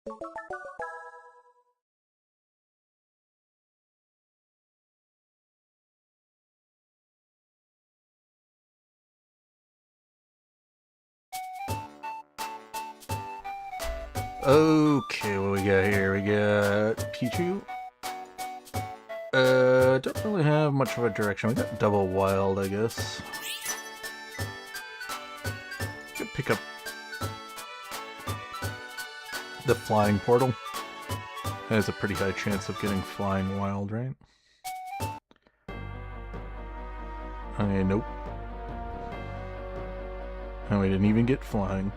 Okay, what we got here? We got Pichu. Don't really have much of a direction. We got Double Wild, I guess. Could pick up the Flying Portal. Has a pretty high chance of getting Flying Wild, right? Okay, nope. And we didn't even get Flying.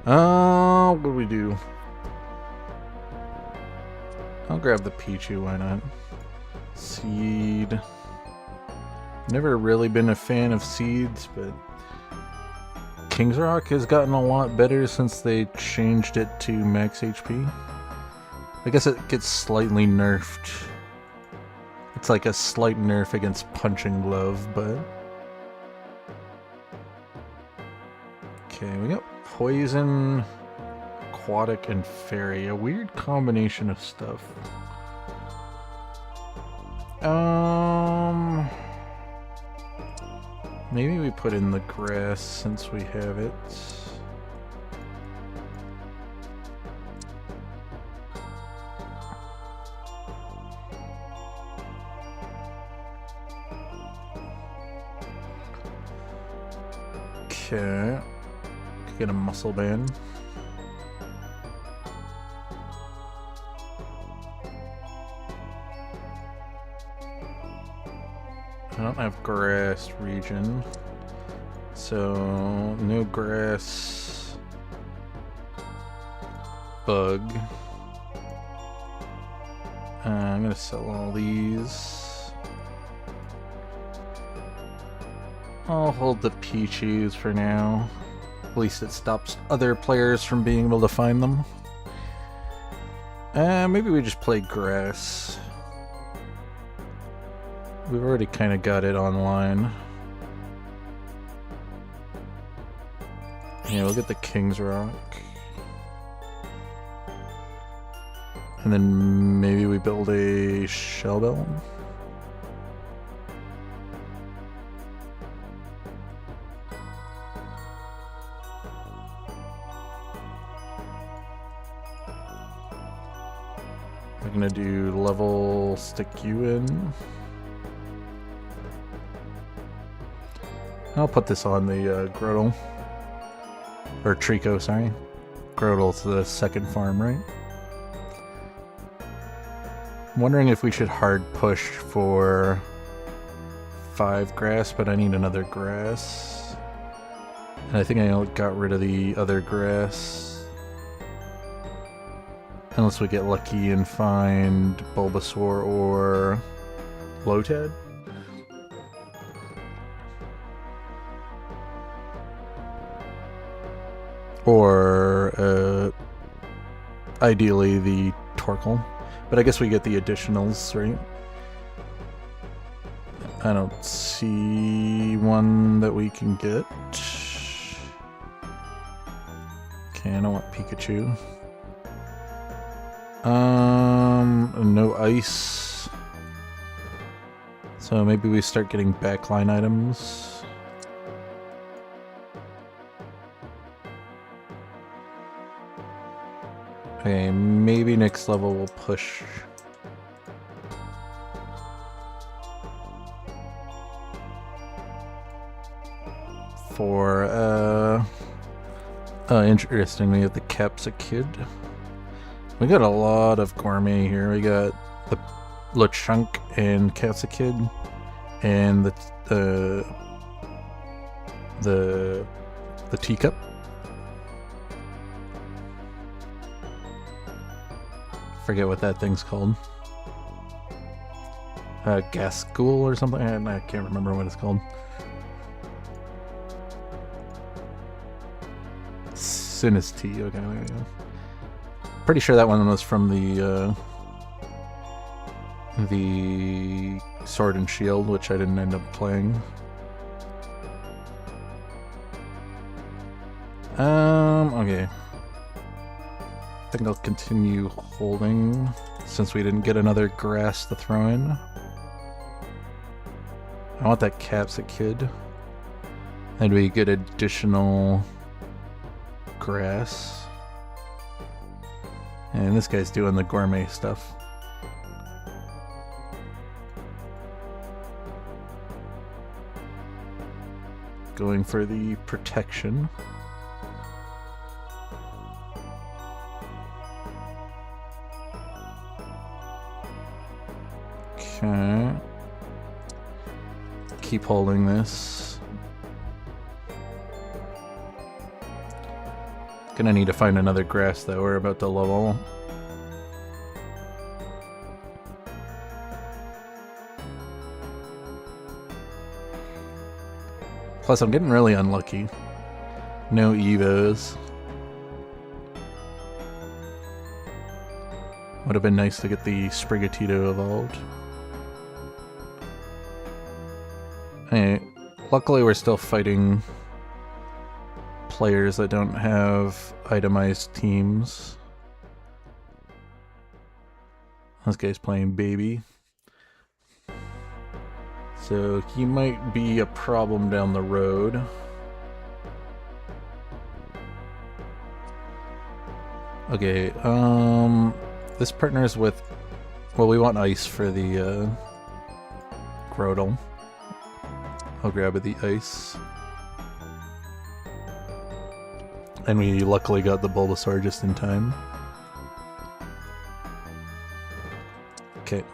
What do we do? I'll grab the Pichu, why not? Seed. Never really been a fan of seeds, but King's Rock has gotten a lot better since they changed it to max HP. I guess it gets slightly nerfed. It's like a slight nerf against Punching Glove, but... Okay, we got Poison, Aquatic, and Fairy. A weird combination of stuff. Maybe we put in the grass since we have it. Okay. Could get a Muscle Band. I don't have grass region, so no grass. Bug. I'm gonna sell all these. I'll hold the Pichus for now. At least it stops other players from being able to find them. Maybe we just play grass. We've already kind of got it online. Yeah, we'll get the King's Rock. And then maybe we build a Shell Bell. We're gonna do level, stick you in. I'll put this on the Grotle. Or Treecko, sorry. Grotle's the second farm, right? I'm wondering if we should hard push for 5 grass, but I need another grass. And I think I got rid of the other grass. Unless we get lucky and find Bulbasaur or Lotad. Or, ideally the Torkoal. But I guess we get the additionals, right? I don't see one that we can get. Okay, I don't want Pikachu. No ice. So maybe we start getting backline items. Okay, maybe next level we'll push. For, interestingly, we have the Capsakid. We got a lot of gourmet here. We got the Lechonk and Capsakid, and the teacup. Forget what that thing's called. Gascool or something? I can't remember what it's called. Sinistea, okay, there we go. Pretty sure that one was from the Sword and Shield, which I didn't end up playing. Okay. think I'll continue holding since we didn't get another grass to throw in. I want that Capsicum. That'd be a good additional grass. And this guy's doing the gourmet stuff. Going for the protection. Okay. Keep holding this. Gonna need to find another grass though, we're about to level. Plus I'm getting really unlucky. No Evos. Would have been nice to get the Sprigatito evolved. Hey, luckily we're still fighting players that don't have itemized teams. This guy's playing baby. So he might be a problem down the road. Okay, this partners with, well, we want ice for the Grotle. I'll grab the ice. And we luckily got the Bulbasaur just in time. Okay.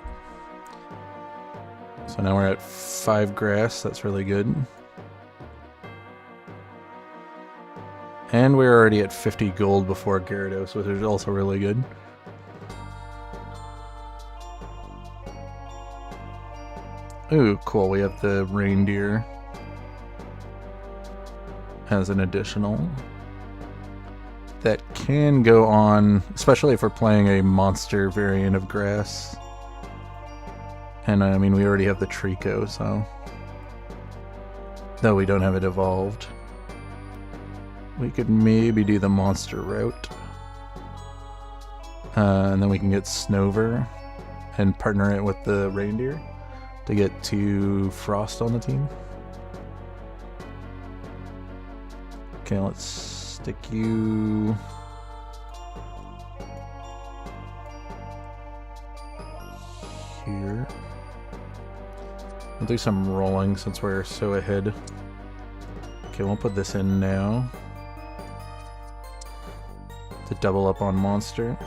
So now we're at 5 grass, that's really good. And we're already at 50 gold before Gyarados, which is also really good. Ooh, cool, we have the reindeer as an additional. That can go on, especially if we're playing a monster variant of grass. And I mean, we already have the Trico, so... Though we don't have it evolved. We could maybe do the monster route. And then we can get Snover and partner it with the reindeer to get 2 Frost on the team. Okay, let's stick you... here. We'll do some rolling since we're so ahead. Okay, we'll put this in now. To double up on monster.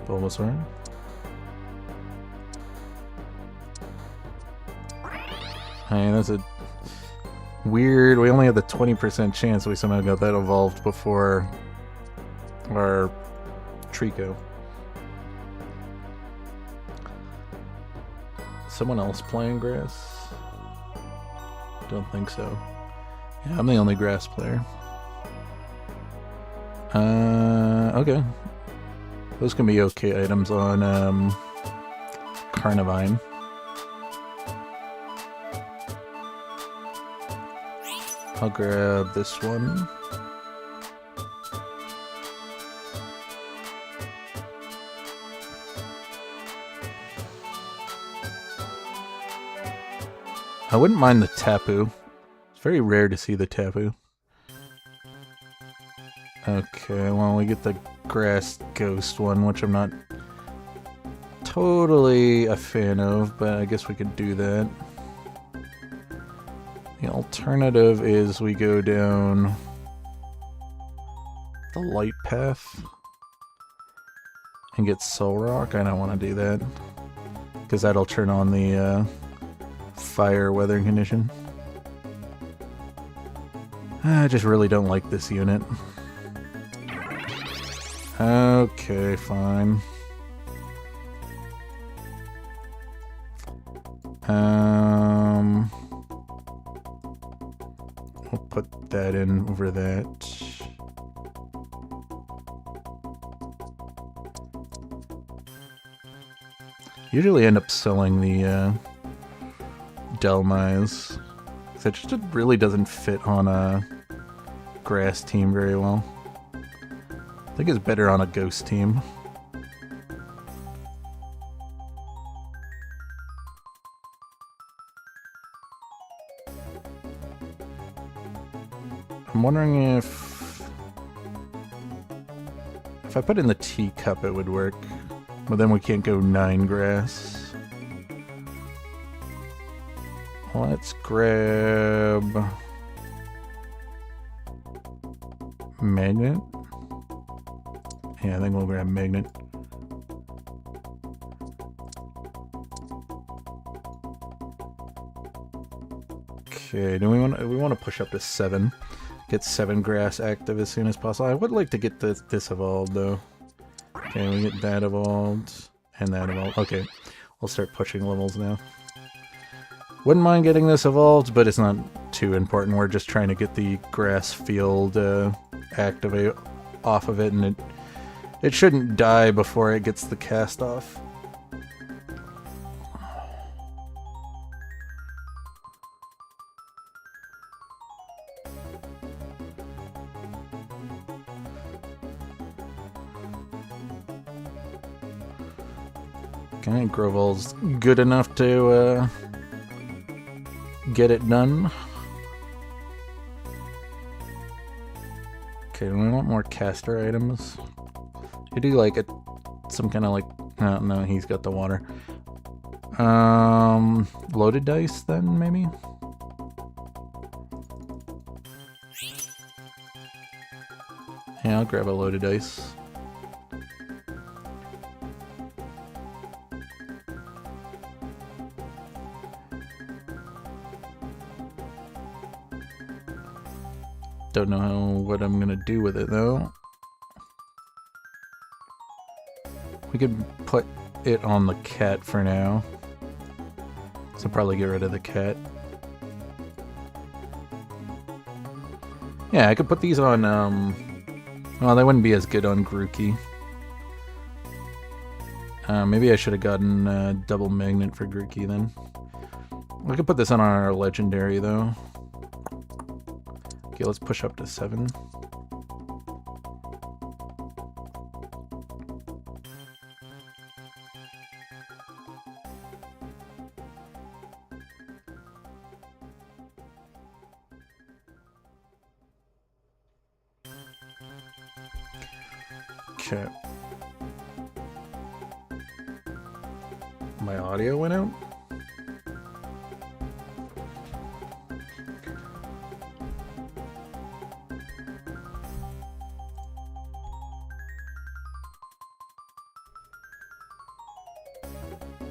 Bulbasaur. Hey, that's a weird, we only had the 20% chance we somehow got that evolved before our Trico. Someone else playing grass? Don't think so. Yeah, I'm the only grass player. Okay. Those can be okay items on Carnivine. I'll grab this one. I wouldn't mind the Tapu. It's very rare to see the Tapu. Okay, well, we get the Grass Ghost one, which I'm not totally a fan of, but I guess we could do that. The alternative is we go down the light path and get Soul Rock. I don't want to do that because that'll turn on the fire weathering condition. I just really don't like this unit. Okay, fine. We'll put that in over that. Usually end up selling the Delmise. It just really doesn't fit on a grass team very well. I think it's better on a ghost team. I'm wondering if I put in the teacup it would work, but then we can't go 9 grass. Let's grab magnet. Yeah, I think we'll grab magnet. Okay, do we want to push up to 7? Get 7 grass active as soon as possible. I would like to get this evolved though. Okay, we get that evolved and that evolved. Okay, we'll start pushing levels now. Wouldn't mind getting this evolved, but it's not too important. We're just trying to get the grass field activate off of it, and it shouldn't die before it gets the cast off. Okay, Grovel's good enough to get it done. Okay, we want more caster items. You do like some kind of like, no, he's got the water. Loaded dice then, maybe? Yeah, I'll grab a loaded dice. Don't know what I'm gonna do with it though. We could put it on the cat for now. So probably get rid of the cat. Yeah, I could put these on, well, they wouldn't be as good on Grookey. Maybe I should have gotten a double magnet for Grookey then. We could put this on our legendary though. Okay, let's push up to 7. Okay. My audio went out?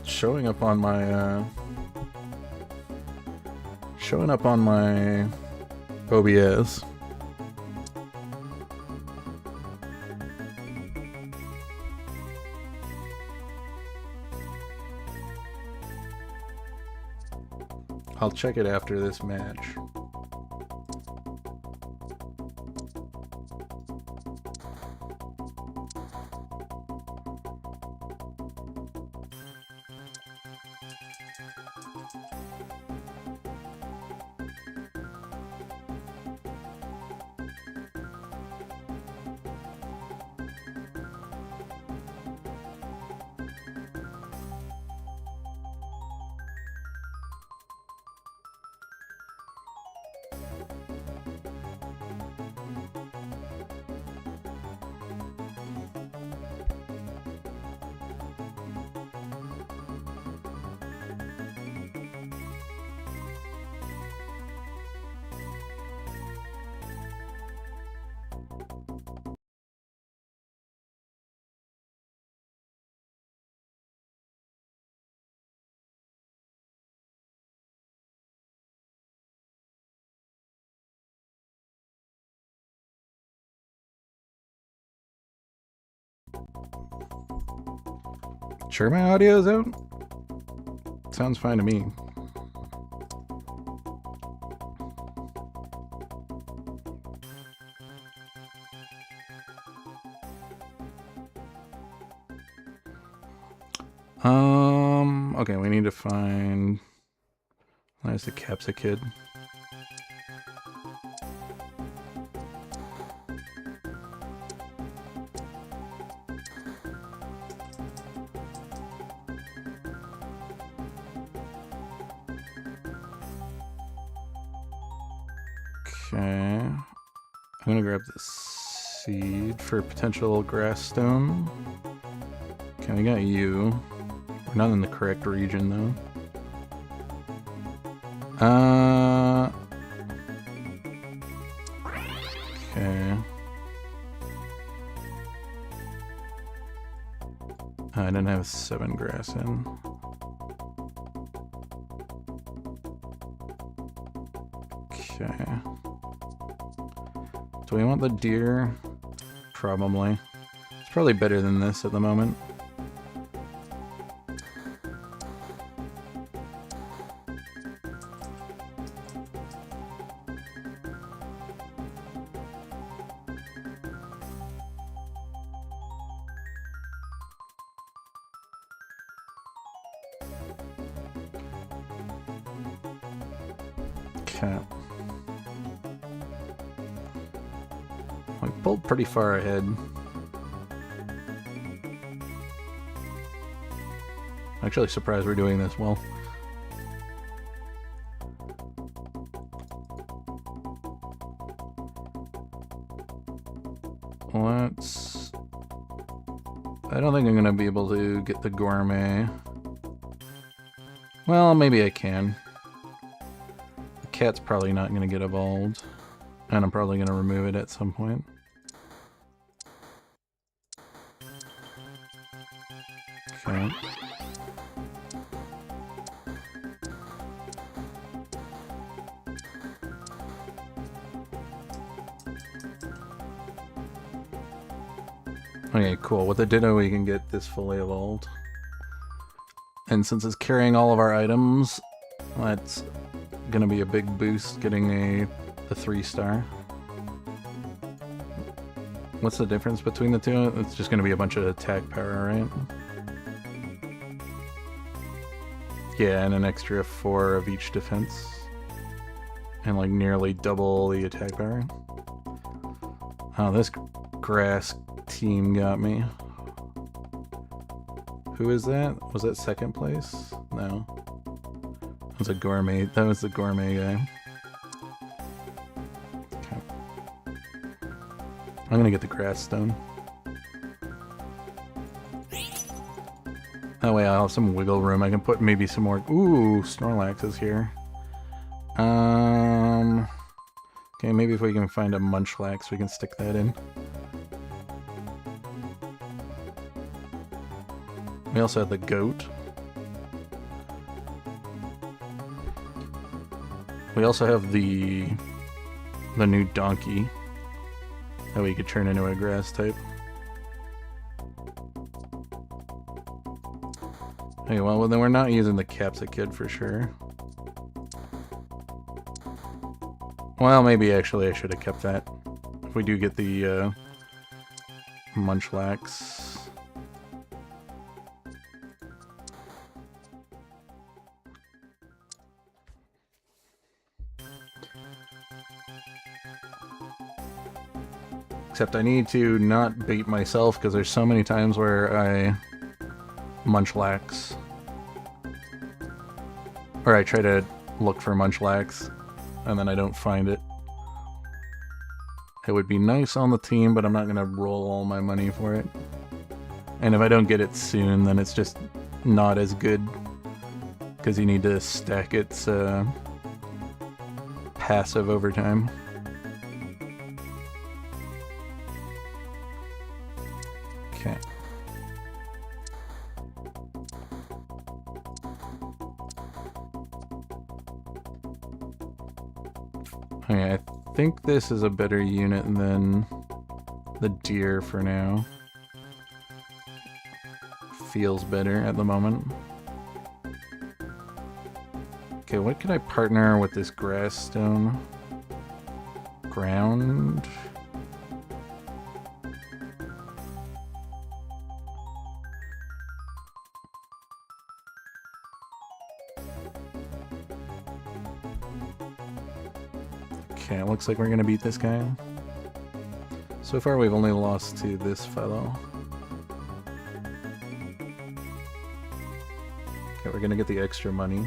Showing up on my OBS. I'll check it after this match. Sure my audio's out? Sounds fine to me. Okay, we need to find... Where's the Capsicid? Okay. I'm gonna grab this seed for potential grass stone. Okay, we got you. We're not in the correct region though. Okay. I didn't have 7 grass in. Okay. Do we want the deer? Probably. It's probably better than this at the moment. Okay. We pulled pretty far ahead. Actually surprised we're doing this well. Let's... I don't think I'm gonna be able to get the gourmet. Well, maybe I can. The cat's probably not gonna get evolved. And I'm probably gonna remove it at some point. Okay. Okay, cool. With the Ditto we can get this fully evolved. And since it's carrying all of our items, that's gonna be a big boost getting the 3-star. What's the difference between the two? It's just gonna be a bunch of attack power, right? Yeah, and an extra 4 of each defense. And like nearly double the attack power. Oh, this grass team got me. Who is that? Was that second place? No. That was a gourmet. That was the gourmet guy. Okay. I'm gonna get the grass stone. That way I'll have some wiggle room. I can put maybe some more... Ooh, Snorlax is here. Okay, maybe if we can find a Munchlax, we can stick that in. We also have the goat. We also have the new donkey that we could turn into a grass type. Okay, well then we're not using the Capsakid for sure. Well, maybe actually I should have kept that. If we do get the Munchlax. Except I need to not bait myself because there's so many times where I Munchlax. Or I try to look for Munchlax and then I don't find it. It would be nice on the team, but I'm not gonna roll all my money for it. And if I don't get it soon, then it's just not as good. Because you need to stack its passive over time. Okay. Okay, I think this is a better unit than the deer for now. Feels better at the moment. Okay, what can I partner with this grass stone? Ground? Okay, it looks like we're gonna beat this guy. So far we've only lost to this fellow. Okay, we're gonna get the extra money.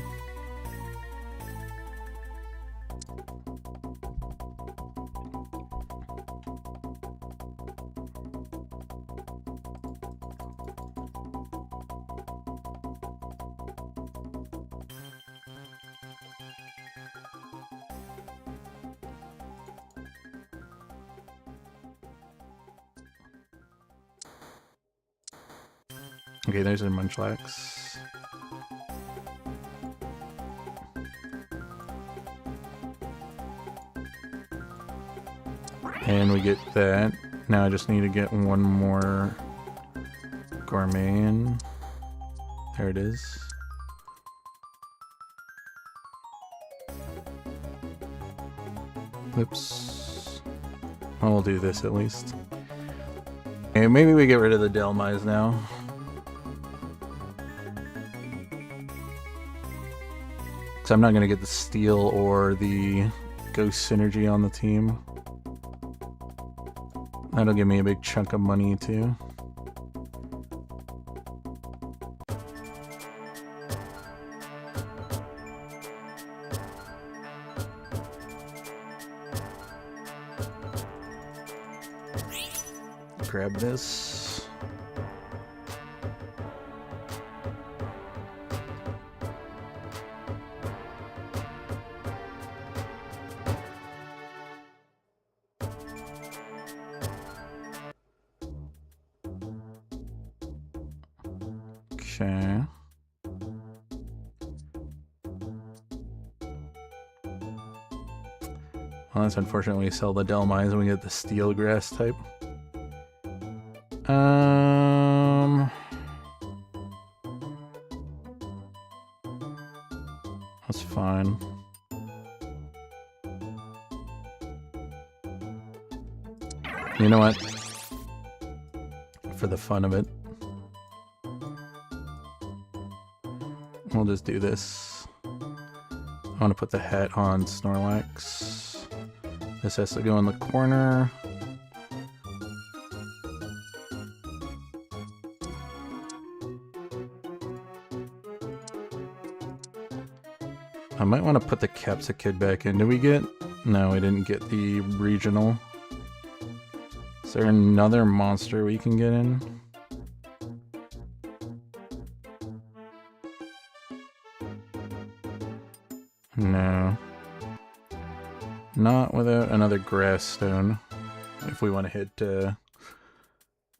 Okay, there's a Munchlax. And we get that. Now I just need to get one more Gourmet in. There it is. Whoops. Well, we'll do this at least. Okay, maybe we get rid of the Dhelmise now. Because I'm not going to get the Steel or the Ghost Synergy on the team. That'll give me a big chunk of money too. Grab this. Okay. Well, that's unfortunate. We sell the Dhelmise and we get the Steel Grass type. That's fine. You know what? For the fun of it, we'll just do this. I want to put the hat on Snorlax. This has to go in the corner. I might want to put the Capsakid back in. Did we get... No, we didn't get the regional. Is there another monster we can get in? No. Not without another Grass Stone. If we want to hit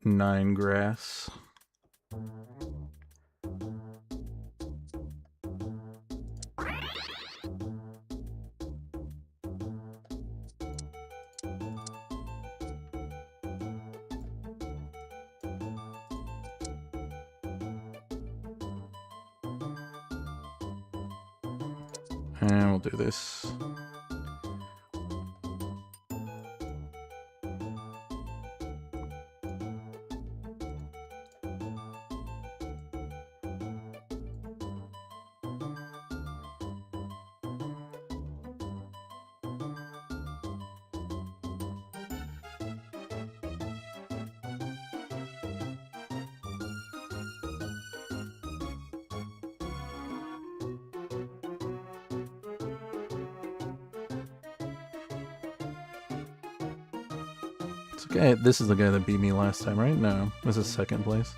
9 grass. And we'll do this. Okay, this is the guy that beat me last time, right? No, this is second place.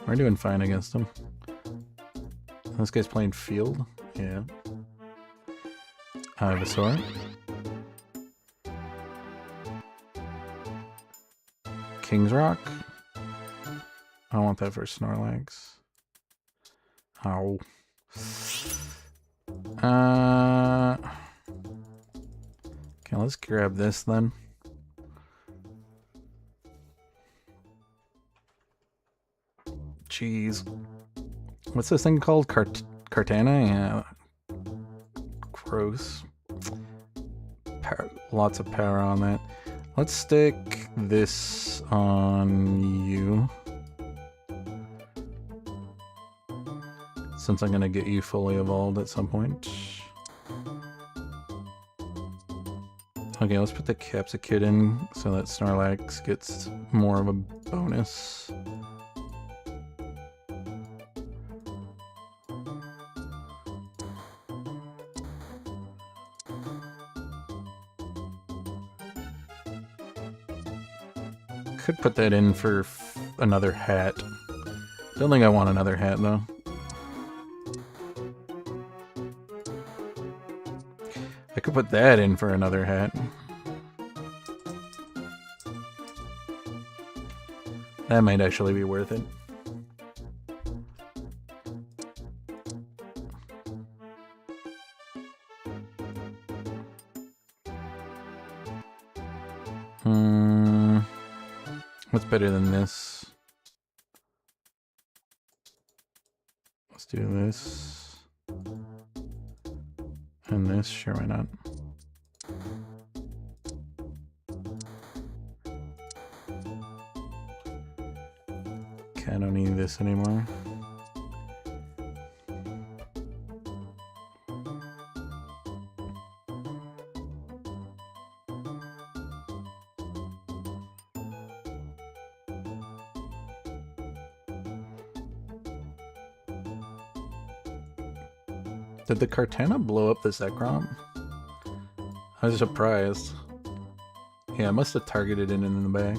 We're doing fine against him. This guy's playing field? Yeah. Ivysaur. King's Rock. I don't want that for Snorlax. Ow. Okay, let's grab this then. Jeez. What's this thing called? Kartana? Yeah. Gross. Lots of power on that. Let's stick this on you. Since I'm gonna get you fully evolved at some point. Okay, let's put the Capsakid in so that Snorlax gets more of a bonus. Could put that in for another hat. Don't think I want another hat though. I could put that in for another hat. That might actually be worth it. What's better than this? Let's do this. And this, sure, why not? Okay, I don't need this anymore. Did the Kartana blow up the Zekrom? I was surprised. Yeah, I must have targeted it in the back.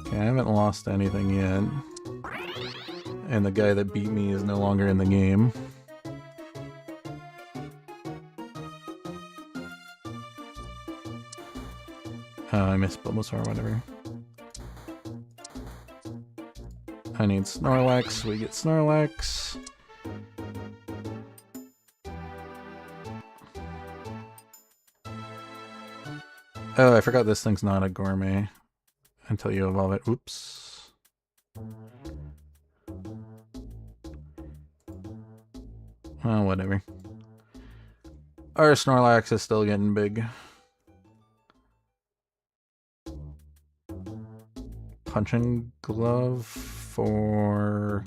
Okay, I haven't lost anything yet. And the guy that beat me is no longer in the game. I missed Bulbasaur, whatever. I need Snorlax, we get Snorlax. Oh, I forgot this thing's not a gourmet until you evolve it. Oops. Oh, whatever. Our Snorlax is still getting big. Punching Glove for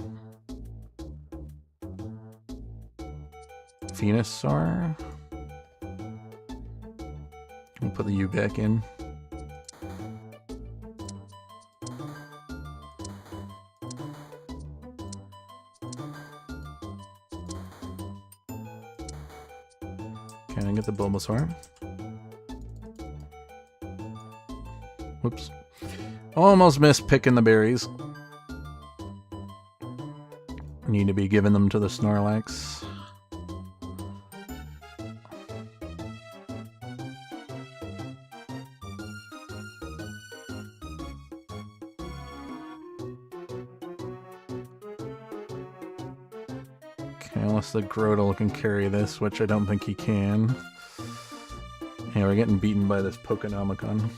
Venusaur. We'll put the U back in. Can I get the Bulbasaur? Whoops. Almost missed picking the berries. Need to be giving them to the Snorlax. Okay, unless the Grotle can carry this, which I don't think he can. Yeah, we're getting beaten by this Pokenomicon.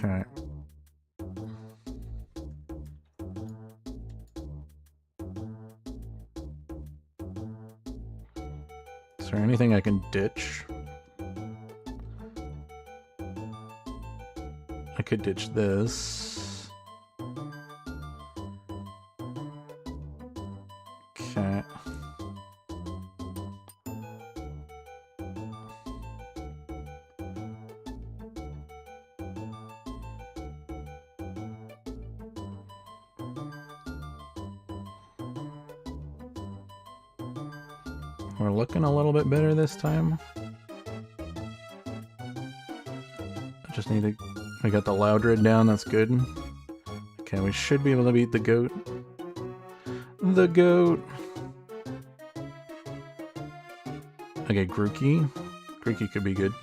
Okay. Is there anything I can ditch? I could ditch this. Okay. We're looking a little bit better this time. I just need to... We got the Loudred down, that's good. Okay, we should be able to beat the goat. The goat! Okay, Grookey. Grookey could be good.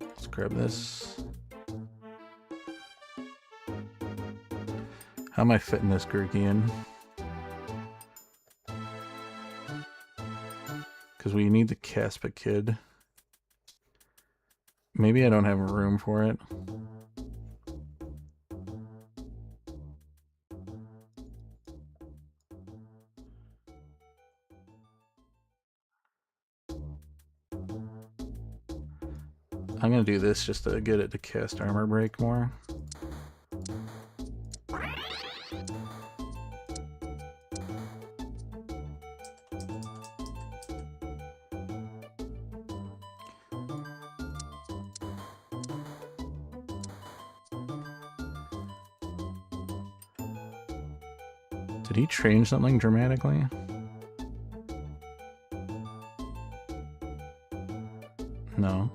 Let's grab this. How am I fitting this Grookey in? Because we need the Caspa Kid. Maybe I don't have room for it. I'm gonna do this just to get it to cast Armor Break more. Did he change something dramatically? No.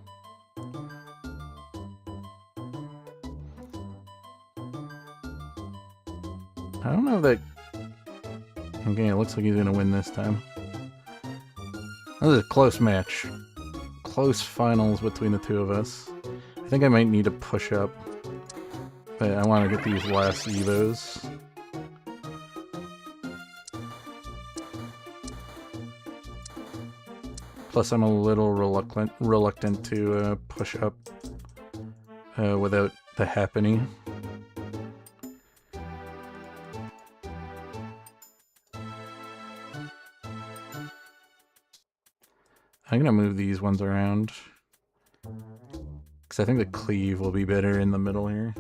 I don't know if that... Okay, it looks like he's gonna win this time. This is a close match. Close finals between the two of us. I think I might need to push up. But I want to get these last Evos. Plus I'm a little reluctant to push up without the happening. I'm gonna move these ones around. Because I think the cleave will be better in the middle here.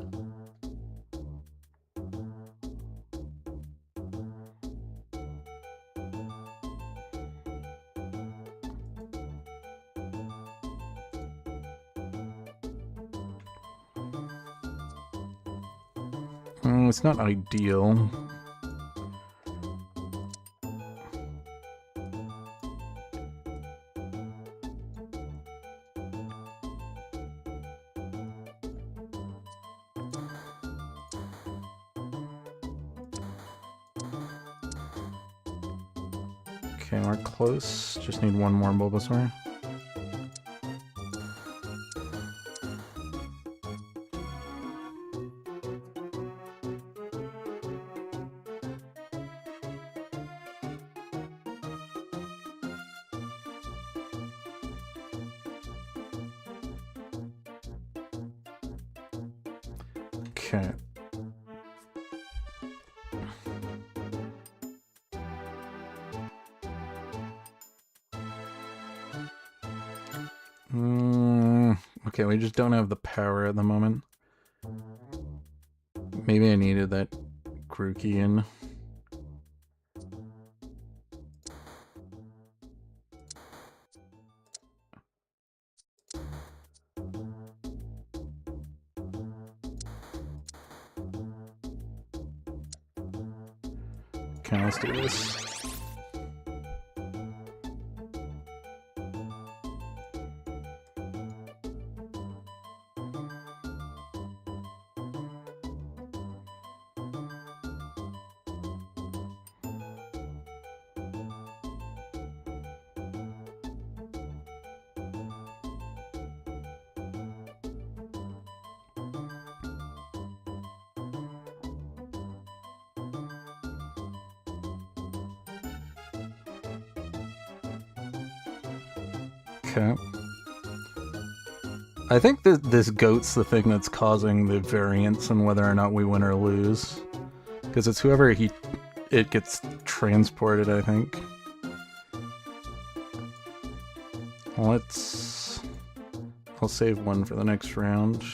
It's not ideal. Okay, we're close. Just need one more Bulbasaur. Okay. Okay, we just don't have the power at the moment. Maybe I needed that Grookey in. Okay, let's do this. Okay. I think that this goat's the thing that's causing the variance in whether or not we win or lose. Because it's whoever it gets transported, I think. I'll save one for the next round.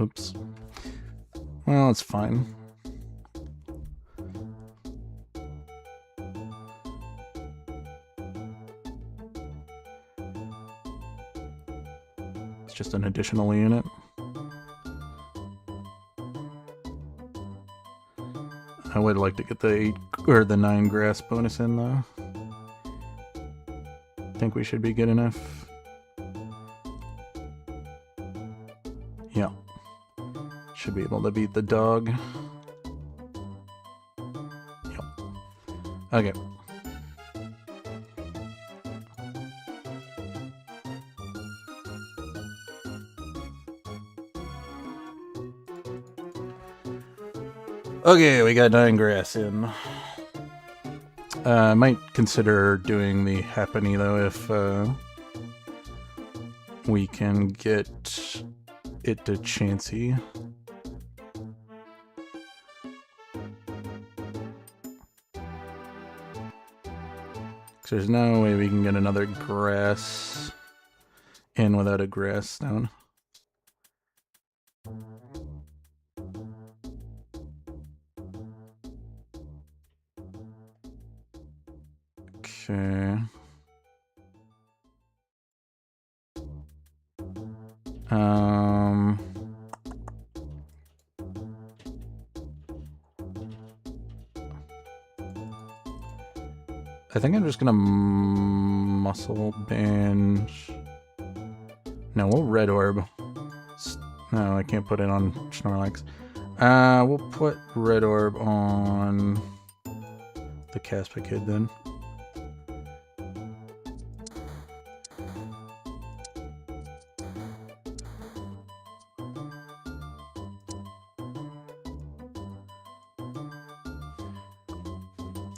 Oops. Well, it's fine. It's just an additional unit. I would like to get the 8 or the 9 grass bonus in though. Think we should be good enough. Yeah. Should be able to beat the dog. Yep. Okay. Okay, we got 9 grass in. I might consider doing the Happiny though if we can get it to Chansey. There's no way we can get another grass in without a grass stone. Okay. I think I'm just gonna muscle binge. No, we'll red orb. No, I can't put it on Snorlax. We'll put red orb on the Caspa Kid then.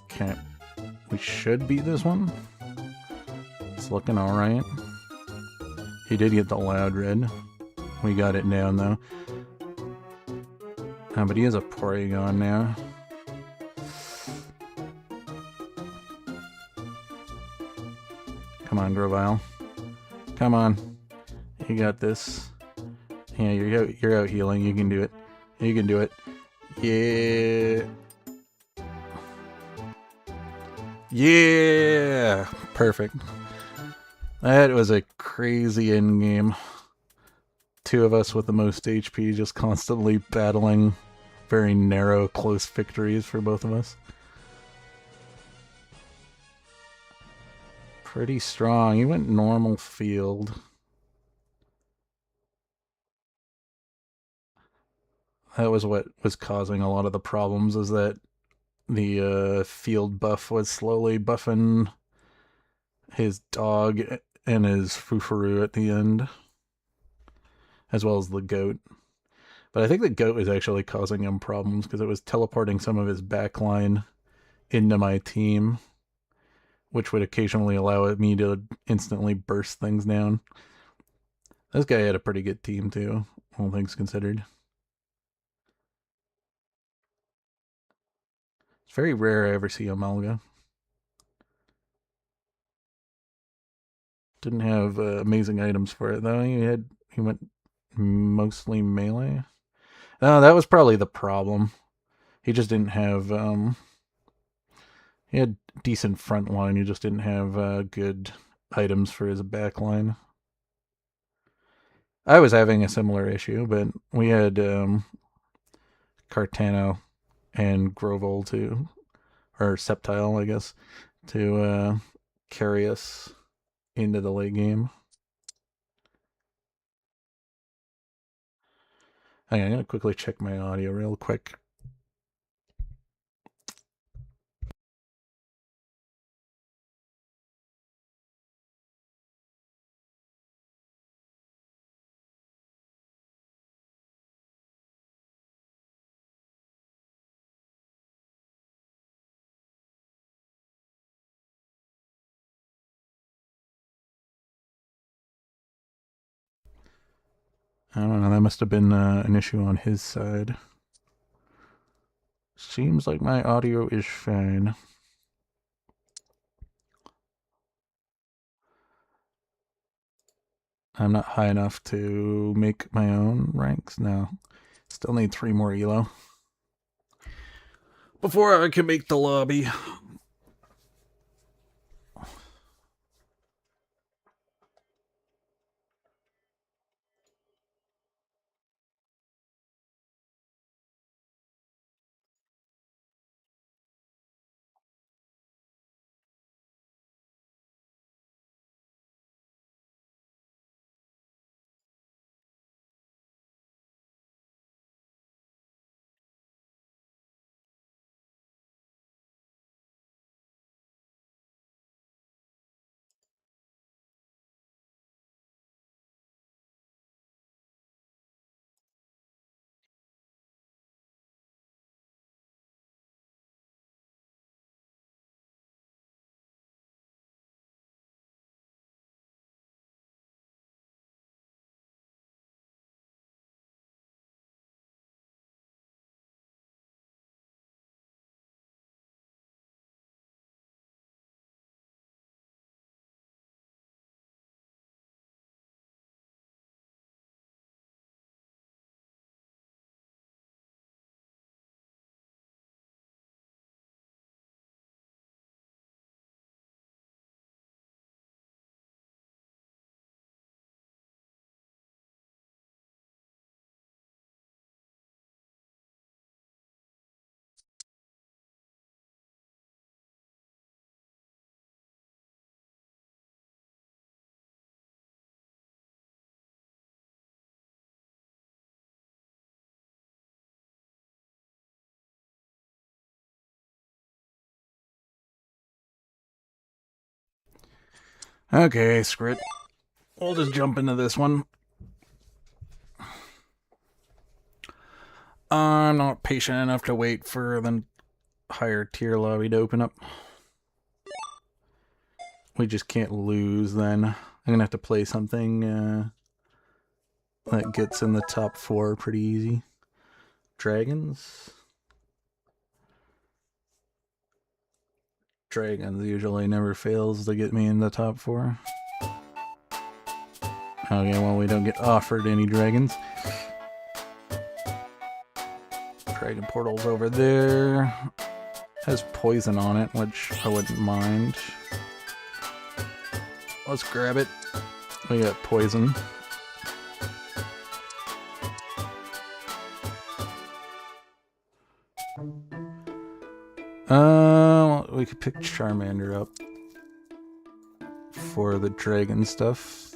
Okay, we should beat this one. It's looking alright. He did get the loud red. We got it down though. But he has a Porygon now. Come on, Grovyle. Come on. You got this. Yeah, you're out healing. You can do it. You can do it. Yeah. Yeah. Perfect. That was a crazy end game. Two of us with the most HP just constantly battling very narrow, close victories for both of us. Pretty strong. He went normal field. That was what was causing a lot of the problems, is that the field buff was slowly buffing his dog and his Furfuru at the end, as well as the goat. But I think the goat was actually causing him problems because it was teleporting some of his backline into my team, which would occasionally allow me to instantly burst things down. This guy had a pretty good team too, all things considered. It's very rare I ever see Amalga. Didn't have amazing items for it though. He went mostly melee. No, that was probably the problem. He just didn't have he had decent front line. He just didn't have good items for his back line. I was having a similar issue, but we had Cartano and Grovol to, or Sceptile, I guess, to carry us into the late game. Hang on, I'm gonna quickly check my audio real quick. I don't know, that must have been an issue on his side. Seems like my audio is fine. I'm not high enough to make my own ranks now. Still need 3 more elo before I can make the lobby. Okay, screw it. We'll just jump into this one. I'm not patient enough to wait for the higher tier lobby to open up. We just can't lose then. I'm gonna have to play something that gets in the top 4 pretty easy. Dragons? Dragons usually never fails to get me in the top 4. Okay, well, we don't get offered any dragons. Dragon portal's over there. Has poison on it, which I wouldn't mind. Let's grab it. We got poison. We could pick Charmander up for the dragon stuff.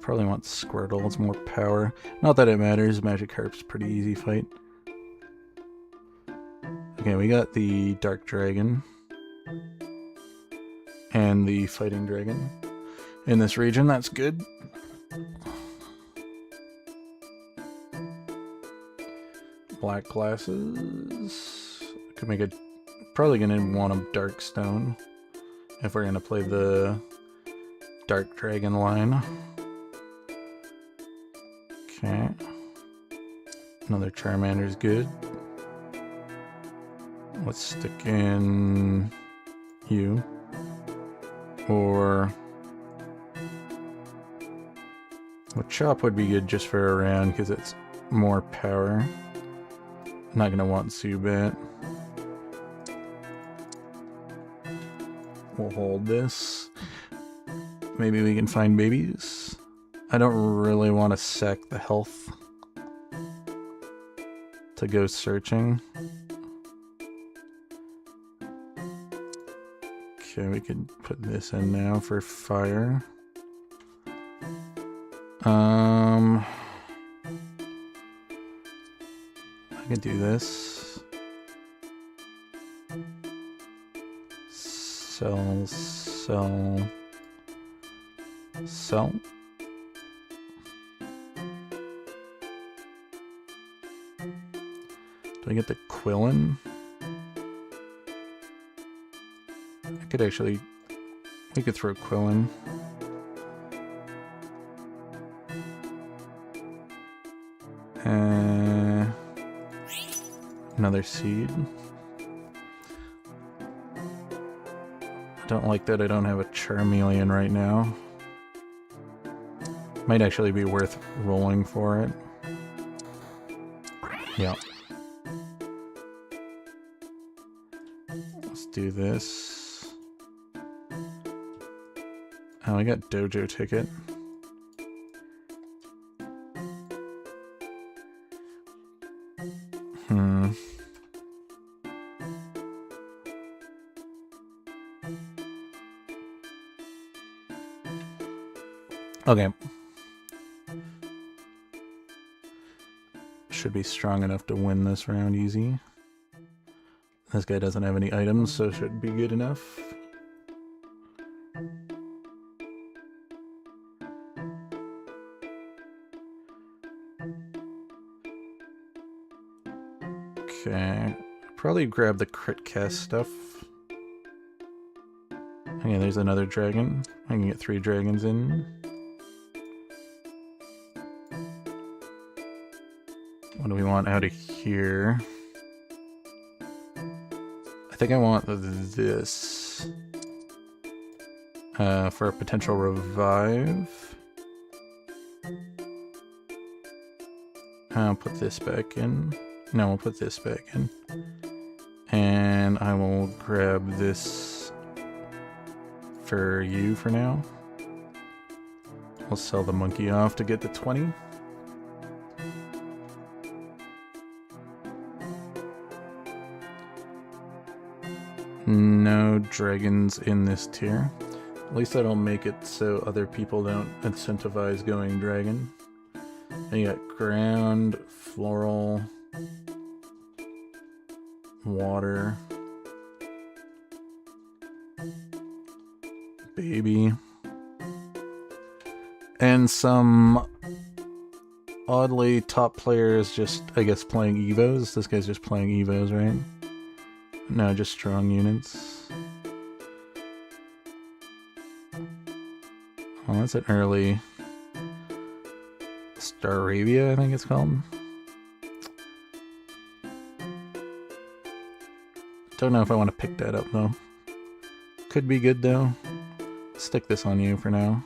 Probably want Squirtle, it's more power. Not that it matters, Magikarp's pretty easy fight. Okay, we got the Dark Dragon and the Fighting Dragon in this region, that's good. Black glasses. Could make it. Probably gonna want a Dark Stone if we're gonna play the Dark Dragon line. Okay. Another Charmander's good. Let's stick in you. Or well, Chop would be good just for a round because it's more power. I'm not gonna want Zubat. We'll hold this. Maybe we can find babies. I don't really want to sack the health to go searching. Okay, we could put this in now for fire. I could do this. Sell. Do I get the Quillin? I could actually... We could throw Quillin. Another seed. I don't like that I don't have a Charmeleon right now. Might actually be worth rolling for it. Yeah. Let's do this. Oh, I got Dojo ticket. Okay. Should be strong enough to win this round easy. This guy doesn't have any items, so should be good enough. Okay. Probably grab the crit cast stuff. Okay, there's another dragon. I can get 3 dragons in. What do we want out of here? I think I want this for a potential revive. I'll put this back in. No, we'll put this back in. And I will grab this for you for now. We'll sell the monkey off to get the 20. No dragons in this tier. At least that'll make it so other people don't incentivize going dragon. And you got ground, floral, water, baby. And some oddly top players just, I guess, playing Evos. This guy's just playing Evos, right? No, just strong units. Well, that's an early Staravia, I think it's called. Don't know if I want to pick that up, though. Could be good, though. Stick this on you for now.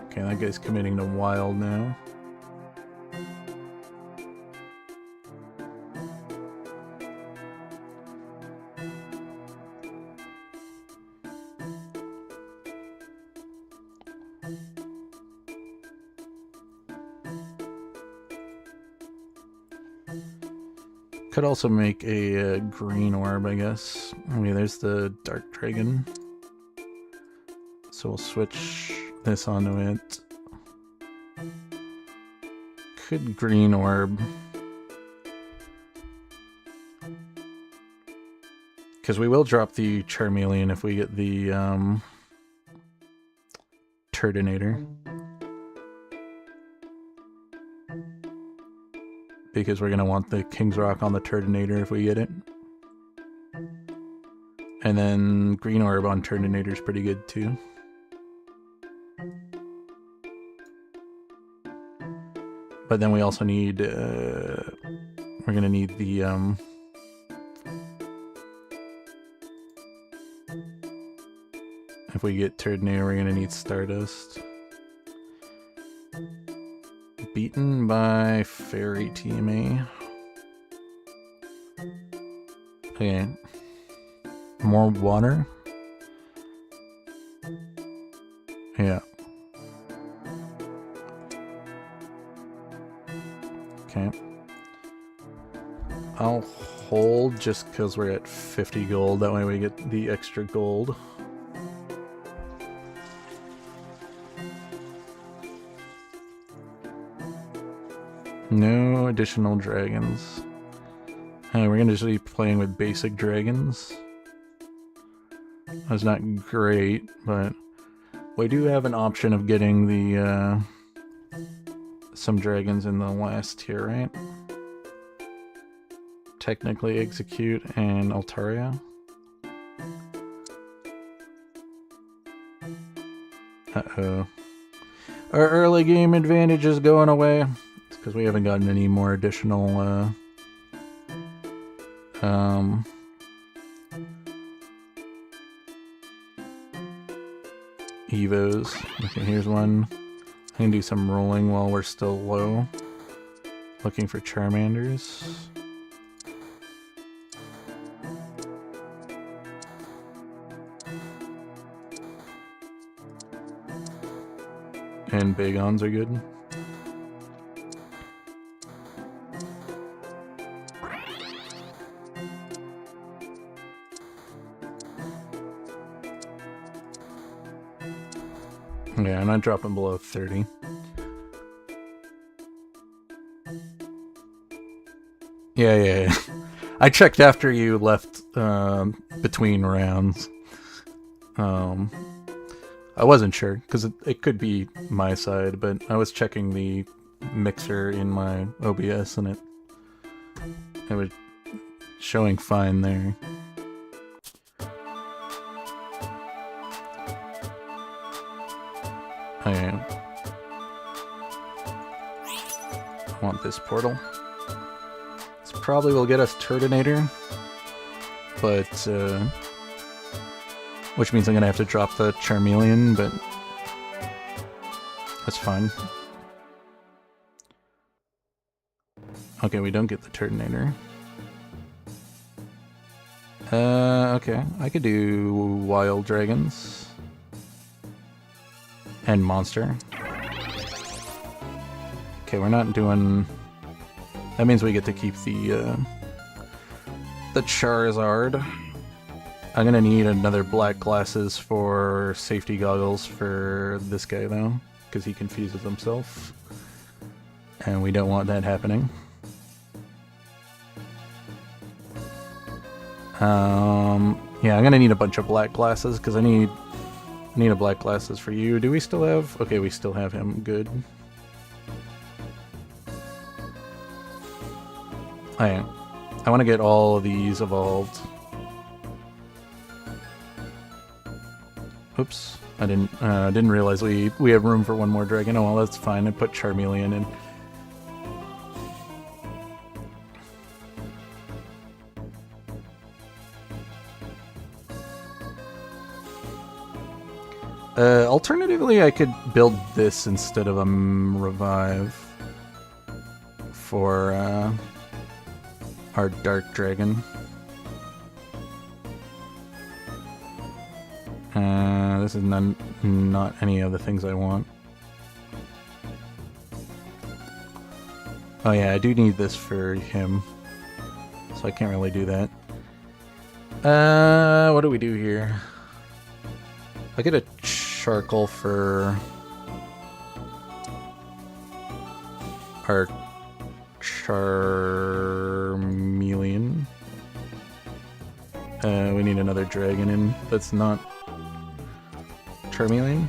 Okay, that guy's committing to wild now. Could also make a green orb, I guess. Okay, there's the Dark Dragon. So we'll switch this onto it. Could green orb. Because we will drop the Charmeleon if we get the Turtonator. Because we're going to want the King's Rock on the Turtonator if we get it. And then green orb on Turtonator is pretty good too. But then we also need, we're going to need the, if we get Turtonator, we're going to need Stardust. Beaten by Fairy TMA. Okay. More water? Yeah. Okay. I'll hold just because we're at 50 gold. That way we get the extra gold. No additional dragons. We're gonna just be playing with basic dragons. That's not great, but we do have an option of getting the some dragons in the last tier, right? Technically Execute and Altaria. Uh-oh. Our early game advantage is going away. Because we haven't gotten any more additional Evos. Okay, here's one. I can do some rolling while we're still low. Looking for Charmanders. And Bagons are good. Yeah, I'm not dropping below 30. Yeah. I checked after you left between rounds. I wasn't sure, because it could be my side, but I was checking the mixer in my OBS and it was showing fine there. I want this portal. This probably will get us Turtonator, but which means I'm gonna have to drop the Charmeleon, but that's fine. Okay, we don't get the Turtonator. Okay, I could do Wild Dragons. And Monster. Okay, we're not doing... That means we get to keep the Charizard. I'm gonna need another black glasses for safety goggles for this guy though, because he confuses himself. And we don't want that happening. Yeah, I'm gonna need a bunch of black glasses because I need a black glasses for you. Do we still have? Okay, we still have him. Good. I want to get all of these evolved. Oops, I didn't realize we have room for one more dragon. Oh well, that's fine. I put Charmeleon in. Alternatively, I could build this instead of a revive for our Dark Dragon. This is not any of the things I want. Oh yeah, I do need this for him, so I can't really do that. What do we do here? I get a charcoal for our Charmeleon. We need another dragon in that's not Charmeleon.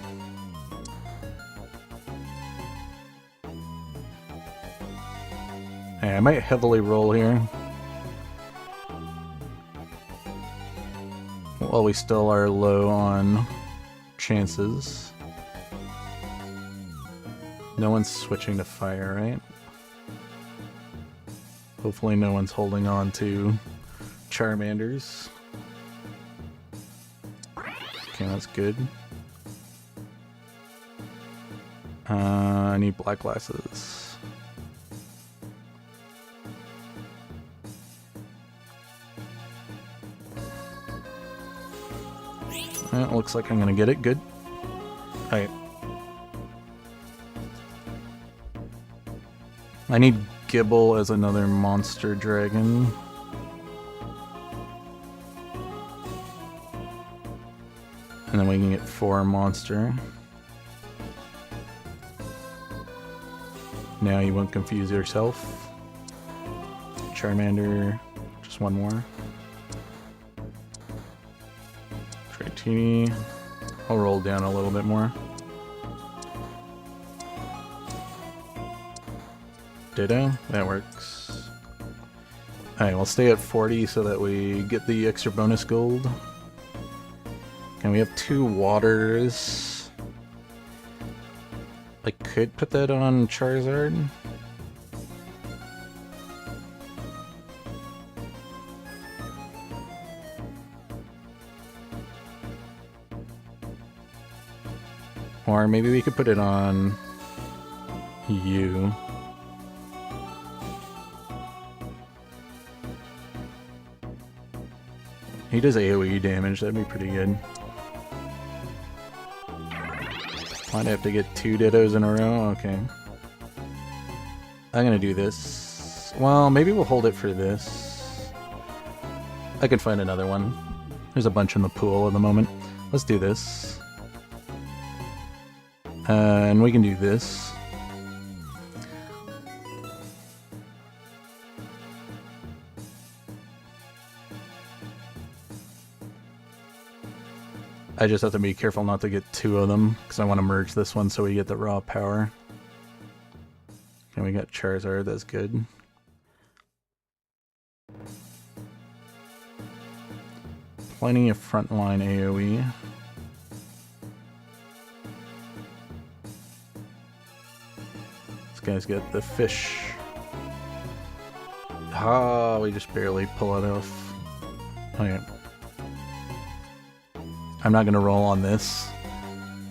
Hey, I might heavily roll here. While we still are low on chances. No one's switching to fire, right? Hopefully no one's holding on to Charmanders. Okay, that's good. I need black glasses. It looks like I'm gonna get it. Good. Alright. I need Gibble as another monster dragon. And then we can get 4 monster. Now you won't confuse yourself. Charmander, just one more. Dratini. I'll roll down a little bit more. Ditto, that works. Alright, we'll stay at 40 so that we get the extra bonus gold. And we have 2 waters. I could put that on Charizard. Or maybe we could put it on you. He does AoE damage, that'd be pretty good. Might have to get 2 Dittos in a row, okay. I'm gonna do this. Well, maybe we'll hold it for this. I could find another one. There's a bunch in the pool at the moment. Let's do this. And we can do this. I just have to be careful not to get 2 of them, because I want to merge this one so we get the raw power. And we got Charizard, that's good. Plenty of frontline AoE. This guy's got the fish. Ah, we just barely pull it off. Okay. I'm not going to roll on this,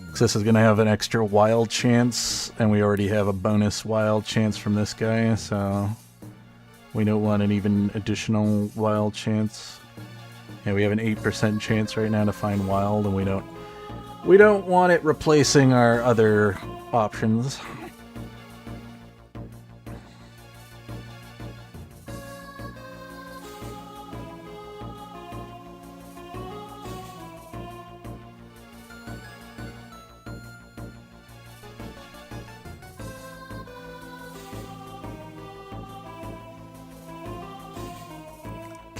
because this is going to have an extra wild chance, and we already have a bonus wild chance from this guy, so we don't want an even additional wild chance. Yeah, we have an 8% chance right now to find wild, and we don't want it replacing our other options.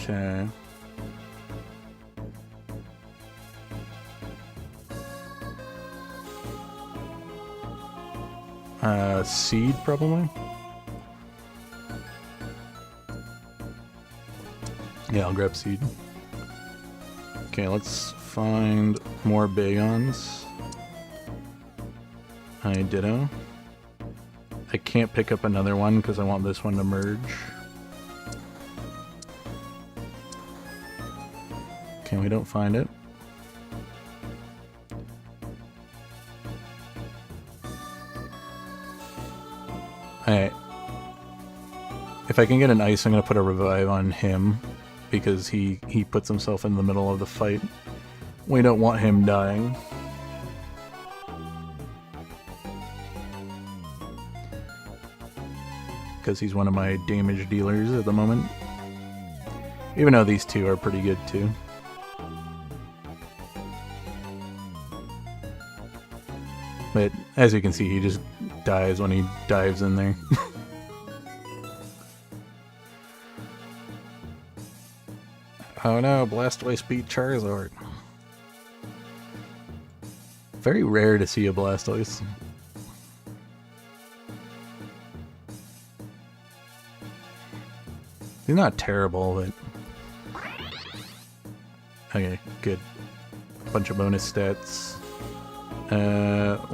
Okay. Seed, probably? Yeah, I'll grab seed. Okay, let's find more Bagons. I ditto. I can't pick up another one because I want this one to merge. Okay, we don't find it. Alright. If I can get an ice, I'm going to put a revive on him, because he puts himself in the middle of the fight. We don't want him dying. Because he's one of my damage dealers at the moment. Even though these two are pretty good too. But as you can see, he just dies when he dives in there. Oh no, Blastoise beat Charizard. Very rare to see a Blastoise. He's not terrible, but... Okay, good. Bunch of bonus stats.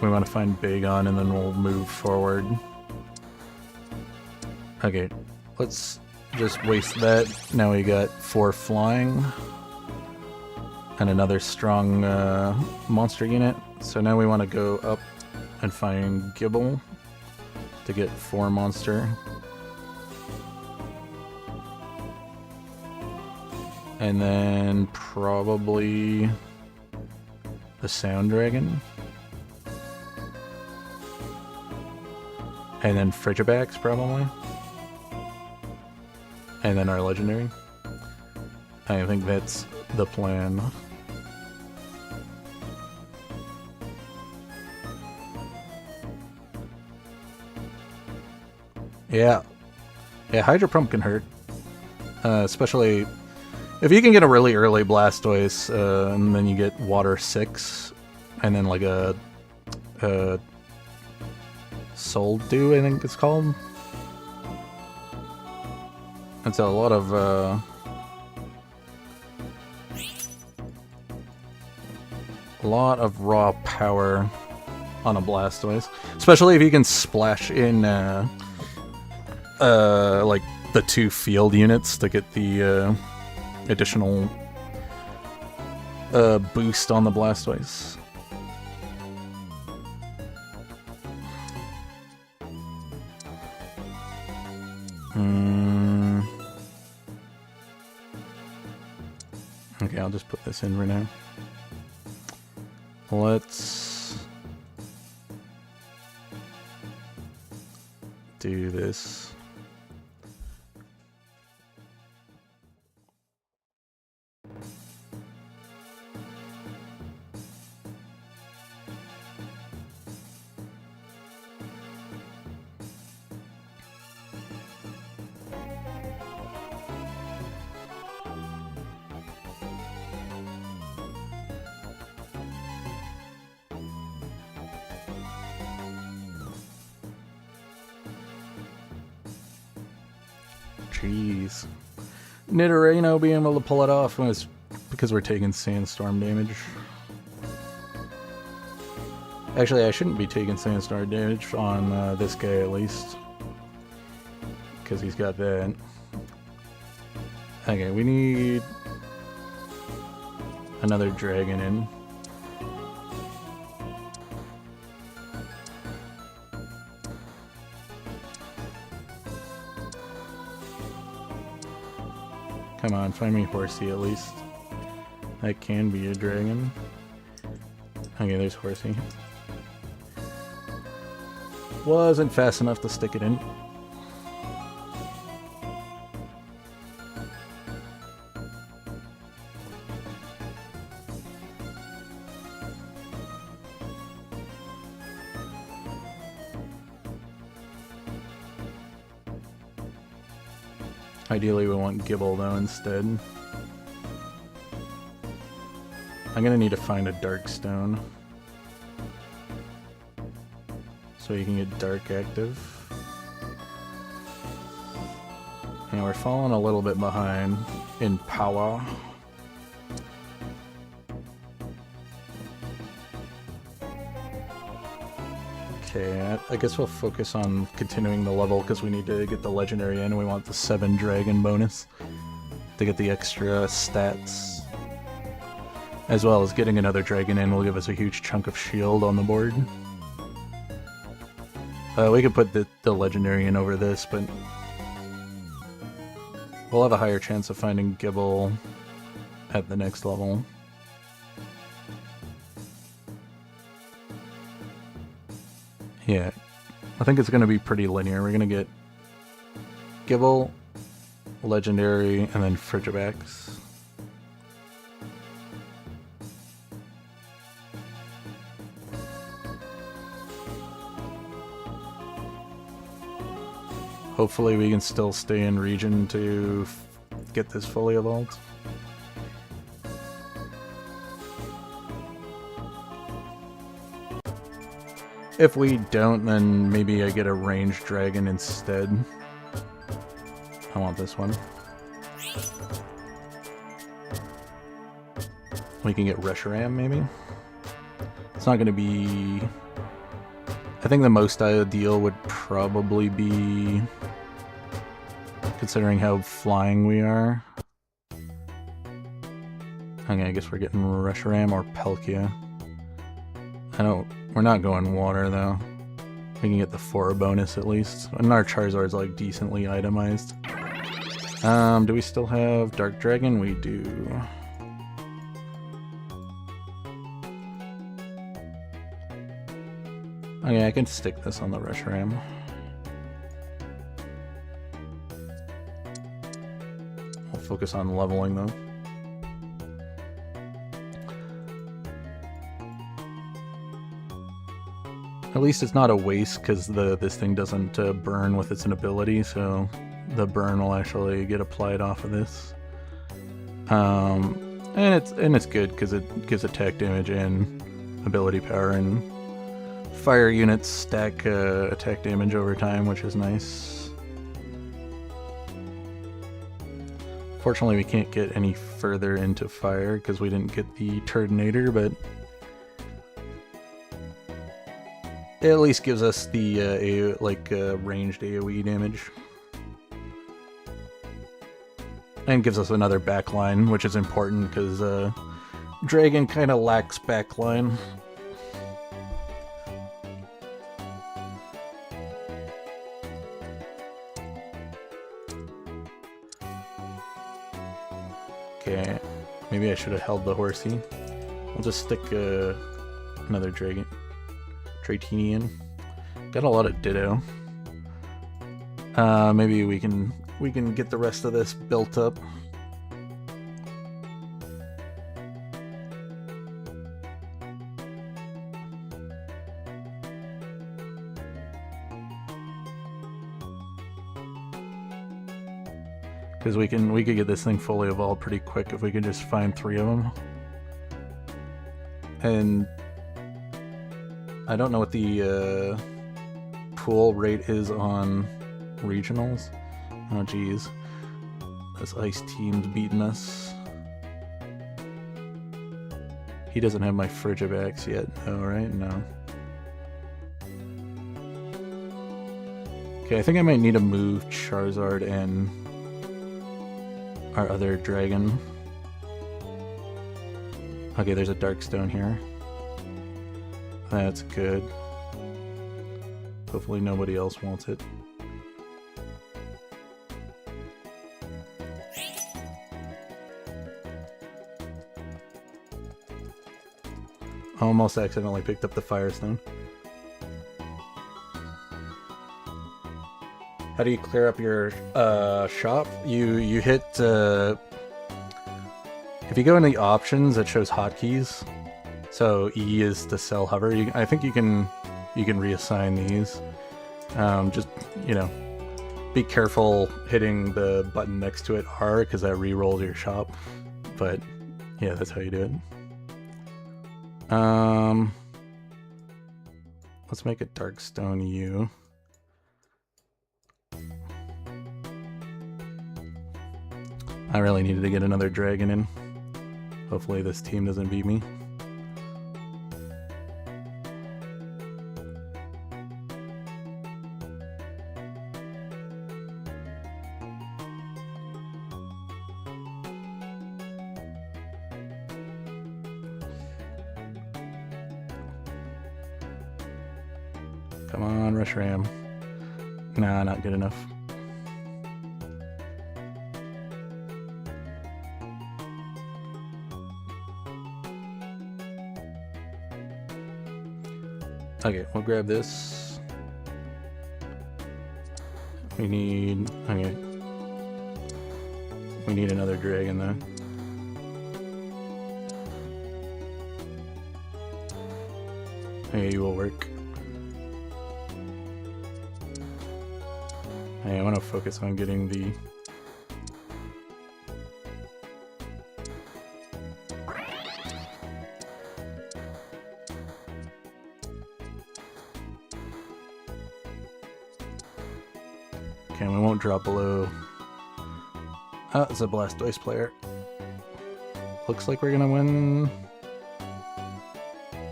We want to find Bagon and then we'll move forward. Okay, let's just waste that. Now we got 4 flying. And another strong monster unit. So now we want to go up and find Gible to get 4 monster. And then probably the Sound Dragon. And then Frigibax probably. And then our legendary. I think that's the plan. Yeah. Yeah, Hydro Pump can hurt. Especially if you can get a really early Blastoise, and then you get Water 6, and then like a Soul Dew, I think it's called. That's a lot of raw power on a Blastoise, especially if you can splash in like the 2 field units to get the additional boost on the Blastoise. Okay, I'll just put this in right now. Let's do this. Jeez. Nidorino being able to pull it off was because we're taking Sandstorm damage. Actually, I shouldn't be taking Sandstorm damage on this guy at least. Because he's got that. Okay, we need another dragon in. Come on, find me Horsey at least. That can be a dragon. Okay, there's Horsey. Wasn't fast enough to stick it in. Ideally we want Gible though instead. I'm gonna need to find a dark stone so you can get dark active. And we're falling a little bit behind in power. Okay, I guess we'll focus on continuing the level because we need to get the legendary in. We want the 7 dragon bonus to get the extra stats. As well as getting another dragon in will give us a huge chunk of shield on the board. We could put the legendary in over this, but we'll have a higher chance of finding Gible at the next level. Yeah, I think it's going to be pretty linear. We're going to get Gible, legendary, and then Frigibax. Hopefully we can still stay in region to get this fully evolved. If we don't, then maybe I get a ranged dragon instead. I want this one. We can get Reshiram, maybe? It's not going to be... I think the most ideal would probably be... considering how flying we are. Okay, I guess we're getting Reshiram or Palkia. We're not going water though. We can get the 4 bonus at least. And our Charizard's like decently itemized. Do we still have Dark Dragon? We do. Okay, I can stick this on the Reshiram. We'll focus on leveling though. At least it's not a waste because this thing doesn't burn with its ability, so the burn will actually get applied off of this. And it's good because it gives attack damage and ability power, and fire units stack attack damage over time, which is nice. Fortunately, we can't get any further into fire because we didn't get the Turtonator, but it at least gives us the ranged AoE damage. And gives us another backline, which is important because Dragon kind of lacks backline. Okay, maybe I should have held the horsey. I'll just stick another Dragon. Dratini. Got a lot of Ditto. Maybe we can get the rest of this built up. Because we could get this thing fully evolved pretty quick if we could just find 3 of them. And I don't know what the pool rate is on regionals. Oh geez, this ice team's beating us. He doesn't have my Frigibax yet, though, right? No. Okay, I think I might need to move Charizard and our other dragon. Okay, there's a Darkstone here. That's good. Hopefully nobody else wants it. Almost accidentally picked up the Firestone. How do you clear up your shop? You hit if you go in the options, it shows hotkeys. So E is to sell hover. I think you can reassign these. Just, you know, Be careful hitting the button next to it R, because that re-rolls your shop. But yeah, that's how you do it. Let's make a Darkstone U. I really needed to get another dragon in. Hopefully this team doesn't beat me. Come on, Reshiram. Nah, not good enough. Okay, we'll grab this. We need... okay. We need another dragon though. Okay, you will work. Hey, I want to focus on getting the... Okay, we won't drop below... Ah, it's a Blastoise player. Looks like we're gonna win...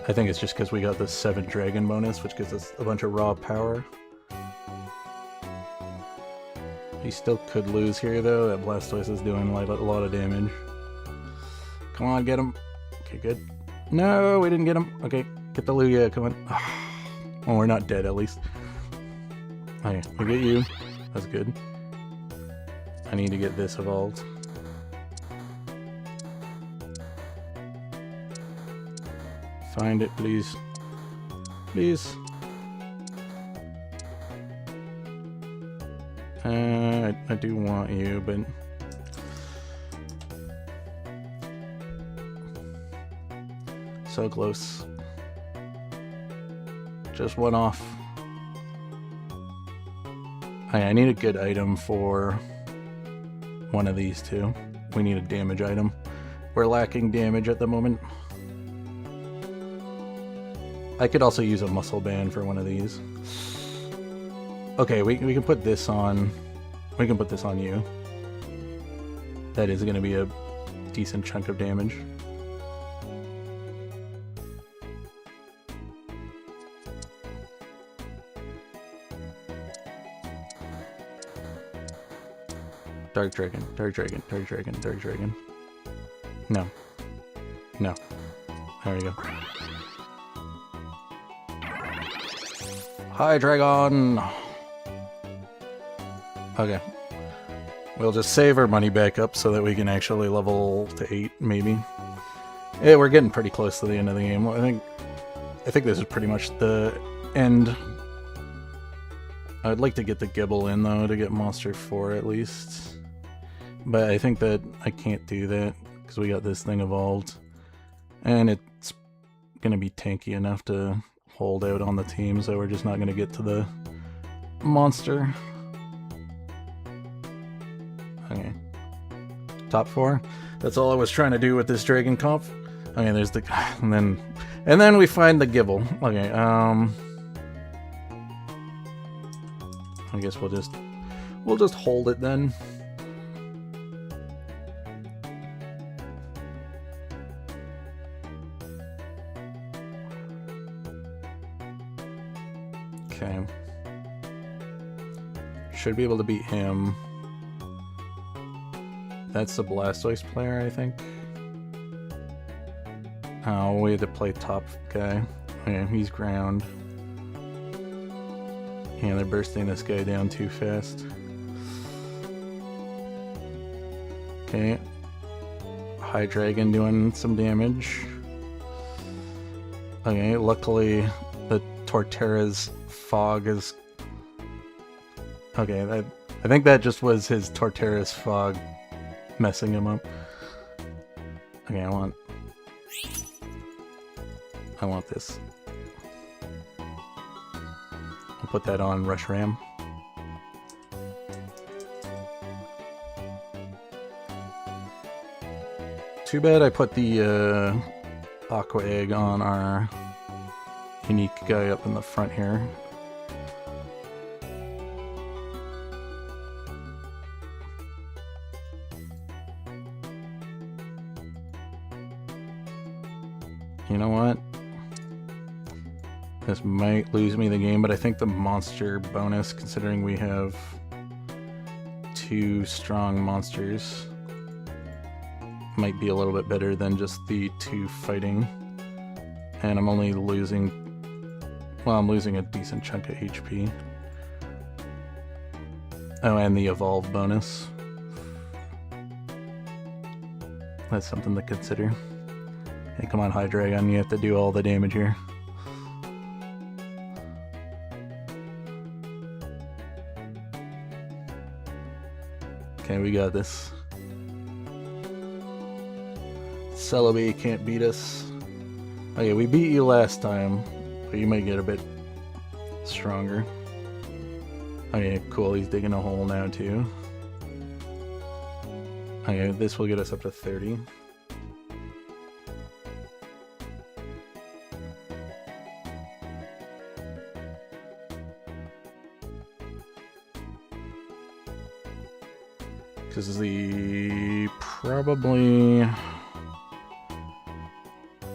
I think it's just because we got the 7 dragon bonus, which gives us a bunch of raw power. He still could lose here though. That Blastoise is doing like a lot of damage. Come on, get him. Okay, good. No, we didn't get him. Okay, get the Lugia, come on. Oh, we're not dead at least. Okay, we get you. That's good. I need to get this evolved. Find it, please. Please. I do want you, but... so close. Just one off. I need a good item for one of these two. We need a damage item. We're lacking damage at the moment. I could also use a muscle band for one of these. Okay, we can put this on... we can put this on you. That is going to be a decent chunk of damage. Dark Dragon, Dark Dragon, Dark Dragon, Dark Dragon. No. No. There we go. Hi, Dragon! Okay. We'll just save our money back up so that we can actually level to 8, maybe. Yeah, we're getting pretty close to the end of the game. I think this is pretty much the end. I'd like to get the Gible in, though, to get Monster 4 at least. But I think that I can't do that, because we got this thing evolved. And it's going to be tanky enough to hold out on the team, so we're just not going to get to the monster. Okay. Top 4. That's all I was trying to do with this Dragon Comp. Okay, there's the... and then we find the Gible. Okay, I guess we'll just hold it then. Okay. Should be able to beat him. That's the Blastoise player, I think. Oh, we had to play top guy. Okay, he's ground. Yeah, they're bursting this guy down too fast. Okay. High Dragon doing some damage. Okay, luckily the Torterra's fog is... okay, I think that just was his Torterra's fog messing him up. Okay, I want this. I'll put that on Reshiram. Too bad I put the Aqua Egg on our unique guy up in the front here. You know what? This might lose me the game, but I think the monster bonus, considering we have 2 strong monsters, might be a little bit better than just the 2 fighting. And I'm only losing... well, I'm losing a decent chunk of HP. Oh, and the evolve bonus. That's something to consider. Hey, come on, Hydreigon, you have to do all the damage here. Okay, we got this. Celebi can't beat us. Okay, we beat you last time, but you might get a bit stronger. Okay, cool, he's digging a hole now too. Okay, this will get us up to 30. Because the probably...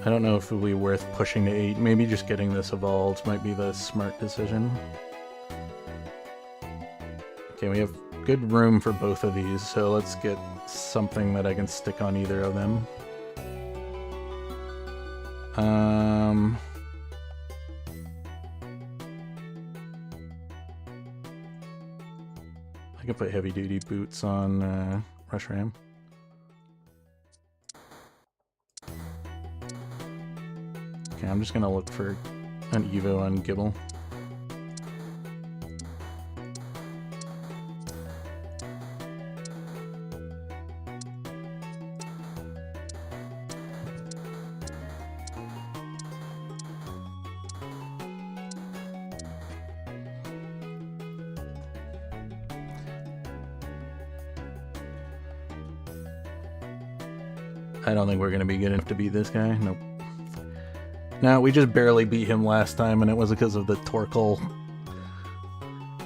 I don't know if it would be worth pushing to 8. Maybe just getting this evolved might be the smart decision. Okay, we have good room for both of these, so let's get something that I can stick on either of them. I can put heavy duty boots on Reshiram. Okay, I'm just gonna look for an Evo on Gible. I don't think we're gonna be good enough to beat this guy. Nope. No, we just barely beat him last time, and it was because of the Torkoal.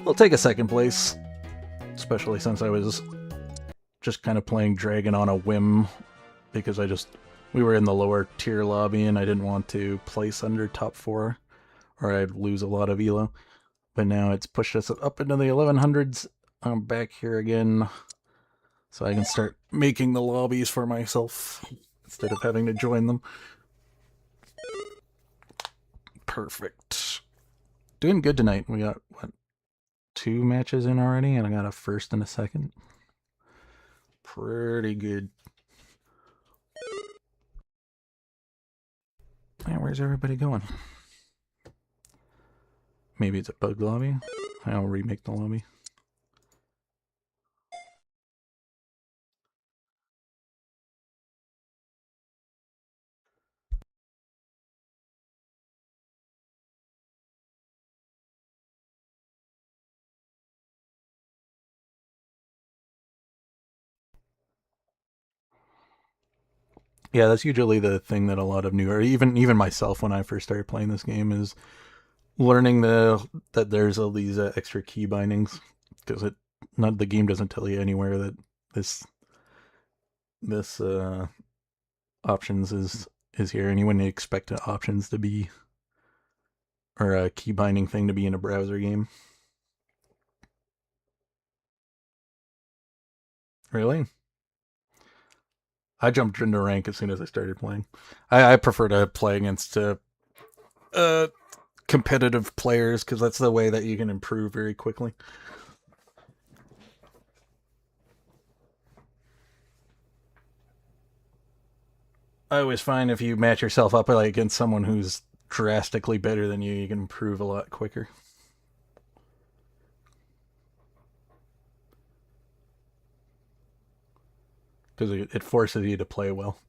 We'll take a second place, especially since I was just kind of playing Dragon on a whim, because we were in the lower tier lobby, and I didn't want to place under top 4, or I'd lose a lot of elo. But now it's pushed us up into the 1100s. I'm back here again, so I can start making the lobbies for myself instead of having to join them. Perfect. Doing good tonight. We got, what, 2 matches in already, and I got a first and a second. Pretty good. Yeah, where's everybody going? Maybe it's a bug lobby? I'll remake the lobby. Yeah, that's usually the thing that a lot of newer, even myself when I first started playing this game, is learning that there's all these extra key bindings, because the game doesn't tell you anywhere that this options is here, and you wouldn't expect options to be, or a key binding thing to be in a browser game. Really? I jumped into rank as soon as I started playing. I prefer to play against competitive players, because that's the way that you can improve very quickly. I always find if you match yourself up against someone who's drastically better than you, you can improve a lot quicker. Because it forces you to play well.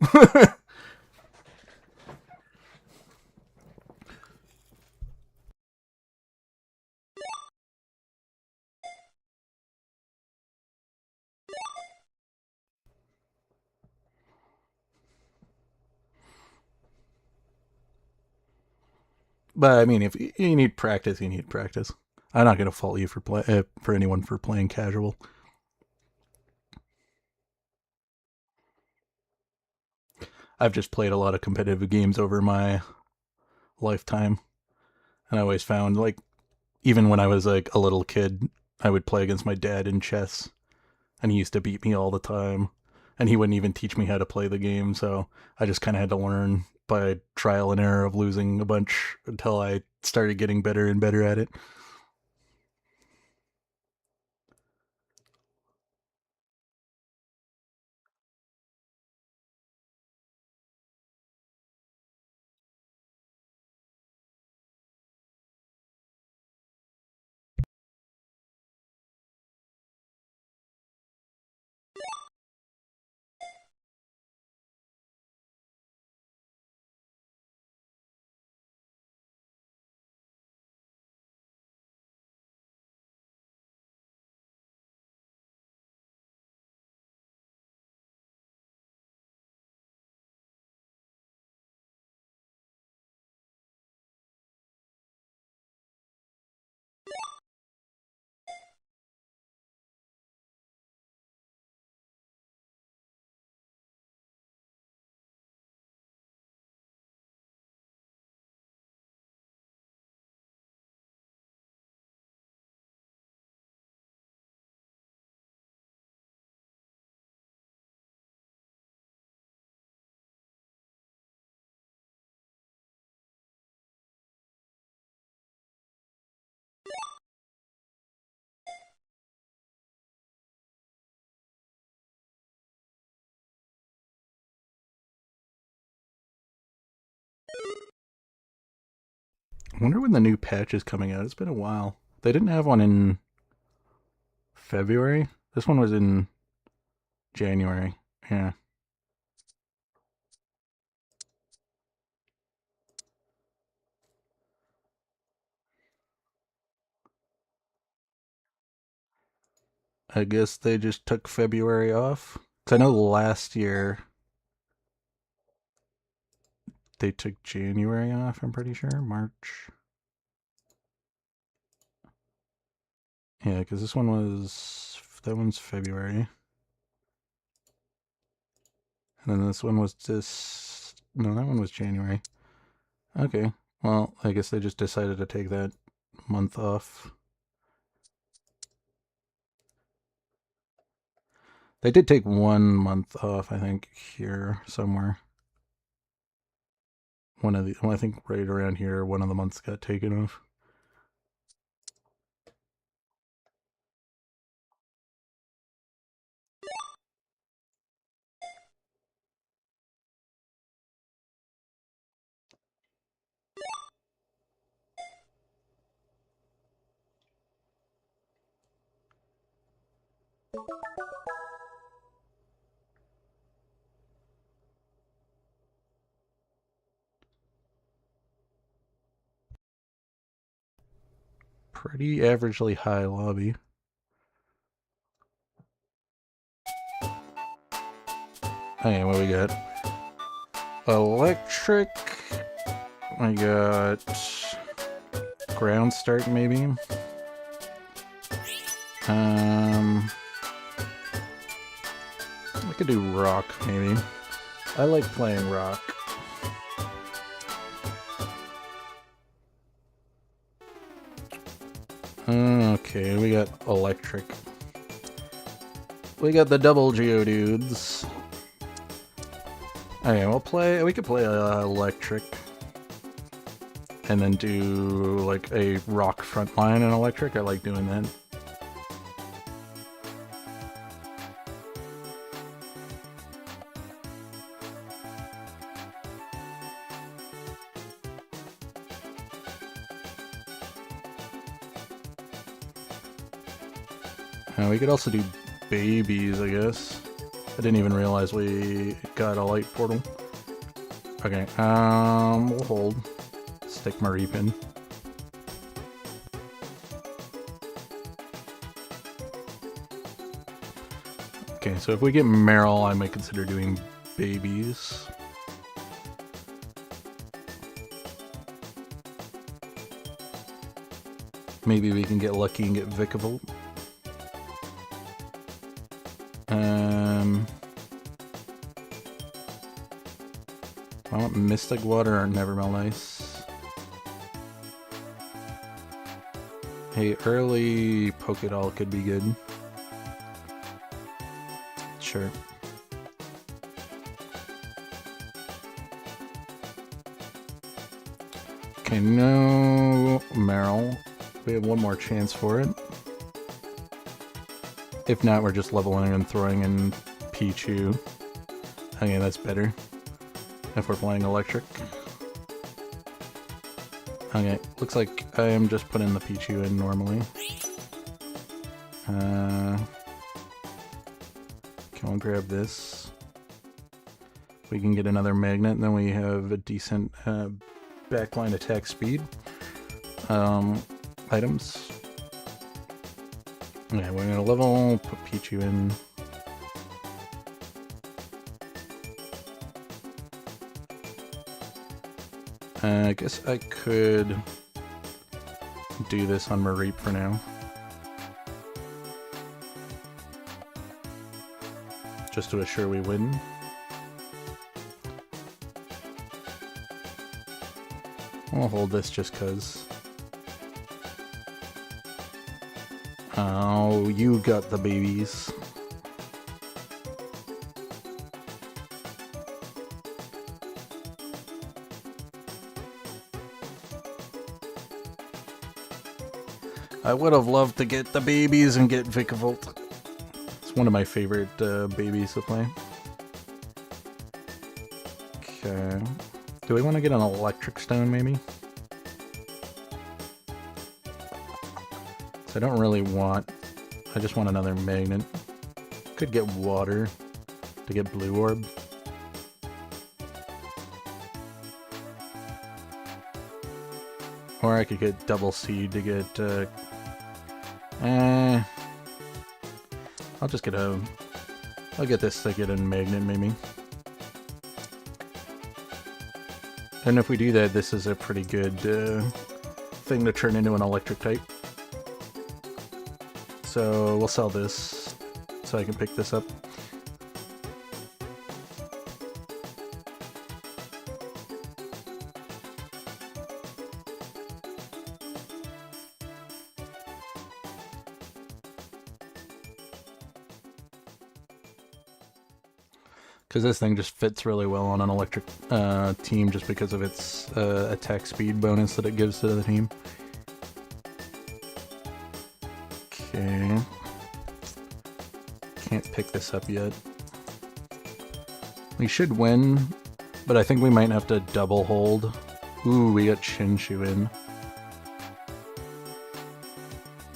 But I mean, if you need practice, you need practice. I'm not gonna fault you for anyone for playing casual. I've just played a lot of competitive games over my lifetime, and I always found like even when I was like a little kid, I would play against my dad in chess, and he used to beat me all the time, and he wouldn't even teach me how to play the game, so I just kind of had to learn by trial and error of losing a bunch until I started getting better and better at it. I wonder when the new patch is coming out. It's been a while. They didn't have one in February. This one was in January. Yeah. I guess they just took February off. Cause I know last year they took January off, I'm pretty sure. March. Yeah, because this one was. That one's February. And then this one was this. No, that one was January. Okay. Well, I guess they just decided to take that month off. They did take 1 month off, I think, here somewhere. Well, I think right around here, one of the months got taken off. Pretty averagely high lobby. Okay, what we got? Electric. I got ground start maybe. I could do rock maybe. I like playing rock. Okay, we got electric. We got the double Geodudes. Okay, we could play electric. And then do like a rock front line and electric. I like doing that. We could also do babies, I guess. I didn't even realize we got a light portal. Okay, we'll hold. Stick Mareepin. Okay, so if we get Meryl, I might consider doing babies. Maybe we can get lucky and get Vikavolt. I want Mystic Water or Nevermelt Ice. Hey, early Pokédoll could be good. Sure. Okay, no Marill. We have one more chance for it. If not, we're just leveling and throwing in Pichu. Okay, that's better. If we're playing electric. Okay, looks like I am just putting the Pichu in normally. Can we grab this? We can get another magnet, and then we have a decent backline attack speed. Items. Okay, we're gonna level, put Pichu in. I guess I could do this on Mareep for now. Just to assure we win. I'll hold this just cause. Oh, you got the babies. I would have loved to get the babies and get Vikavolt. It's one of my favorite babies to play. Okay. Do we want to get an electric stone, maybe? So I don't really want... I just want another magnet. Could get water to get blue orb. Or I could get double seed to get... I'll just get a... I'll get this to get a magnet, maybe. And if we do that, this is a pretty good thing to turn into an electric type. So we'll sell this so I can pick this up. Because this thing just fits really well on an electric team just because of its attack speed bonus that it gives to the team. Okay. Can't pick this up yet. We should win, but I think we might have to double hold. Ooh, we got Chinchou in.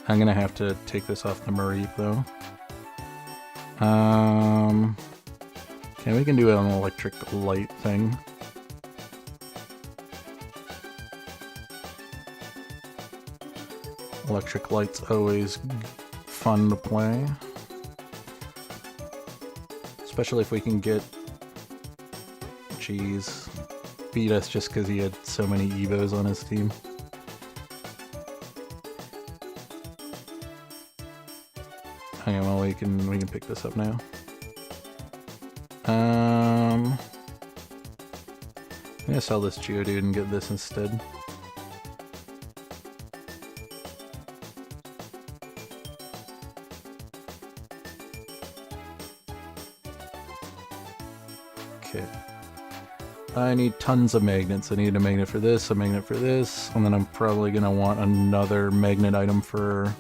I'm gonna have to take this off the Mareep though. Okay, we can do an electric light thing. Electric light's always fun to play. Especially if we can get... Jeez. Beat us just because he had so many Evos on his team. Okay, well we can pick this up now. I'm gonna sell this Geodude and get this instead. Okay. I need tons of magnets. I need a magnet for this, a magnet for this, and then I'm probably gonna want another magnet item for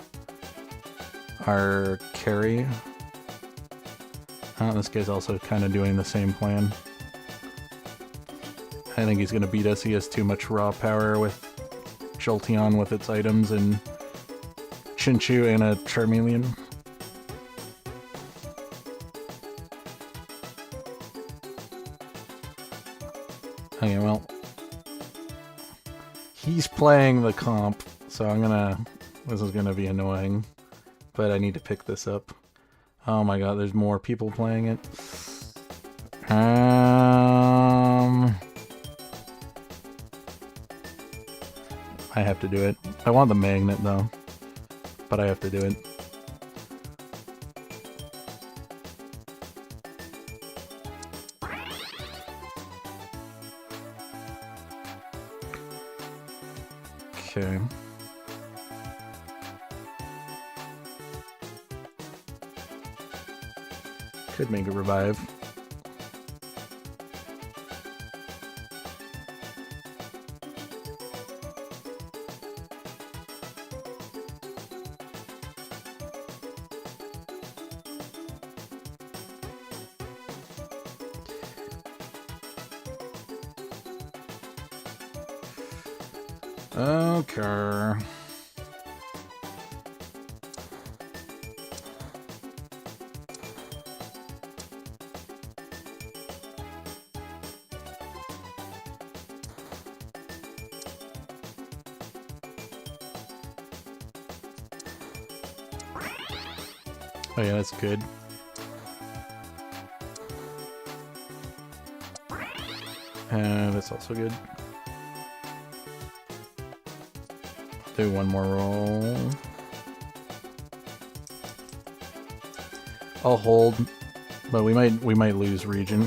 our carry. This guy's also kind of doing the same plan. I think he's going to beat us. He has too much raw power with Jolteon with its items and Chinchou and a Charmeleon. Okay, well, he's playing the comp, so this is gonna be annoying, but I need to pick this up. Oh my god, there's more people playing it. I have to do it. I want the magnet though. but I have to do it. Okay. Could make a revive. Okay. Oh yeah, that's good. That's also good. Do one more roll. I'll hold, but we might lose region.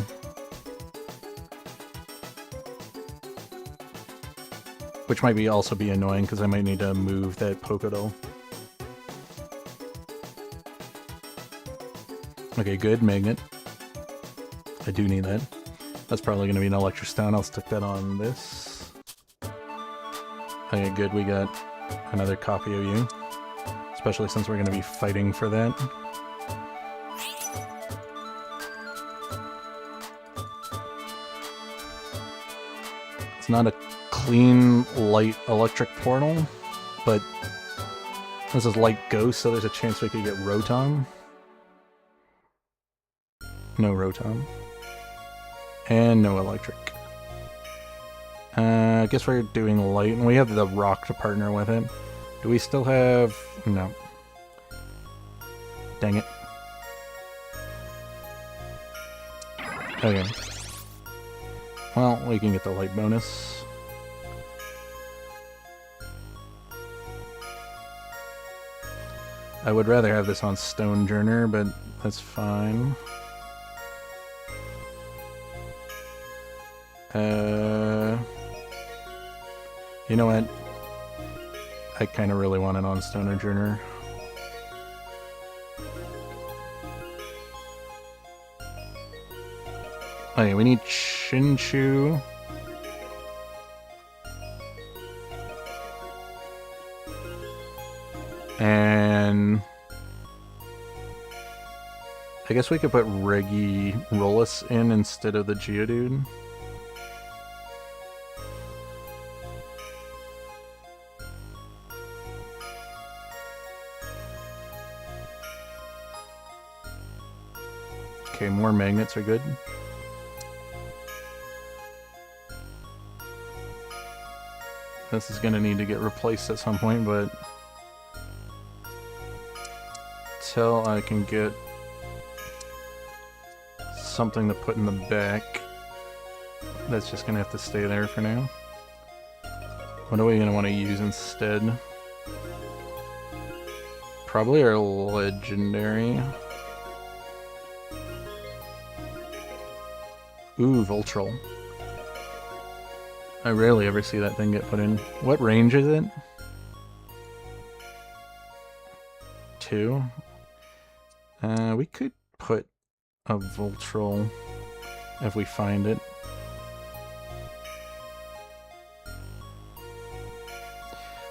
Which might also be annoying because I might need to move that Pokédoll. Okay, good, magnet. I do need that. That's probably going to be an Electric Stone. I'll stick that on this. Okay, good, we got another copy of you. Especially since we're going to be fighting for that. It's not a clean, light electric portal, but this is light ghost, so there's a chance we could get Rotom. No Rotom. And no electric. I guess we're doing light, and we have the rock to partner with it. Do we still have... no. Dang it. Okay. Well, we can get the light bonus. I would rather have this on Stonejourner, but that's fine. You know what? I kind of really want it on Stonejourner. Okay, we need Chinchou. And I guess we could put Regirolas in instead of the Geodude. Okay, more magnets are good. This is gonna need to get replaced at some point, but till I can get something to put in the back, that's just gonna have to stay there for now. What are we gonna want to use instead? Probably our legendary. Ooh, Voltral. I rarely ever see that thing get put in. What range is it? 2? We could put a Voltral if we find it.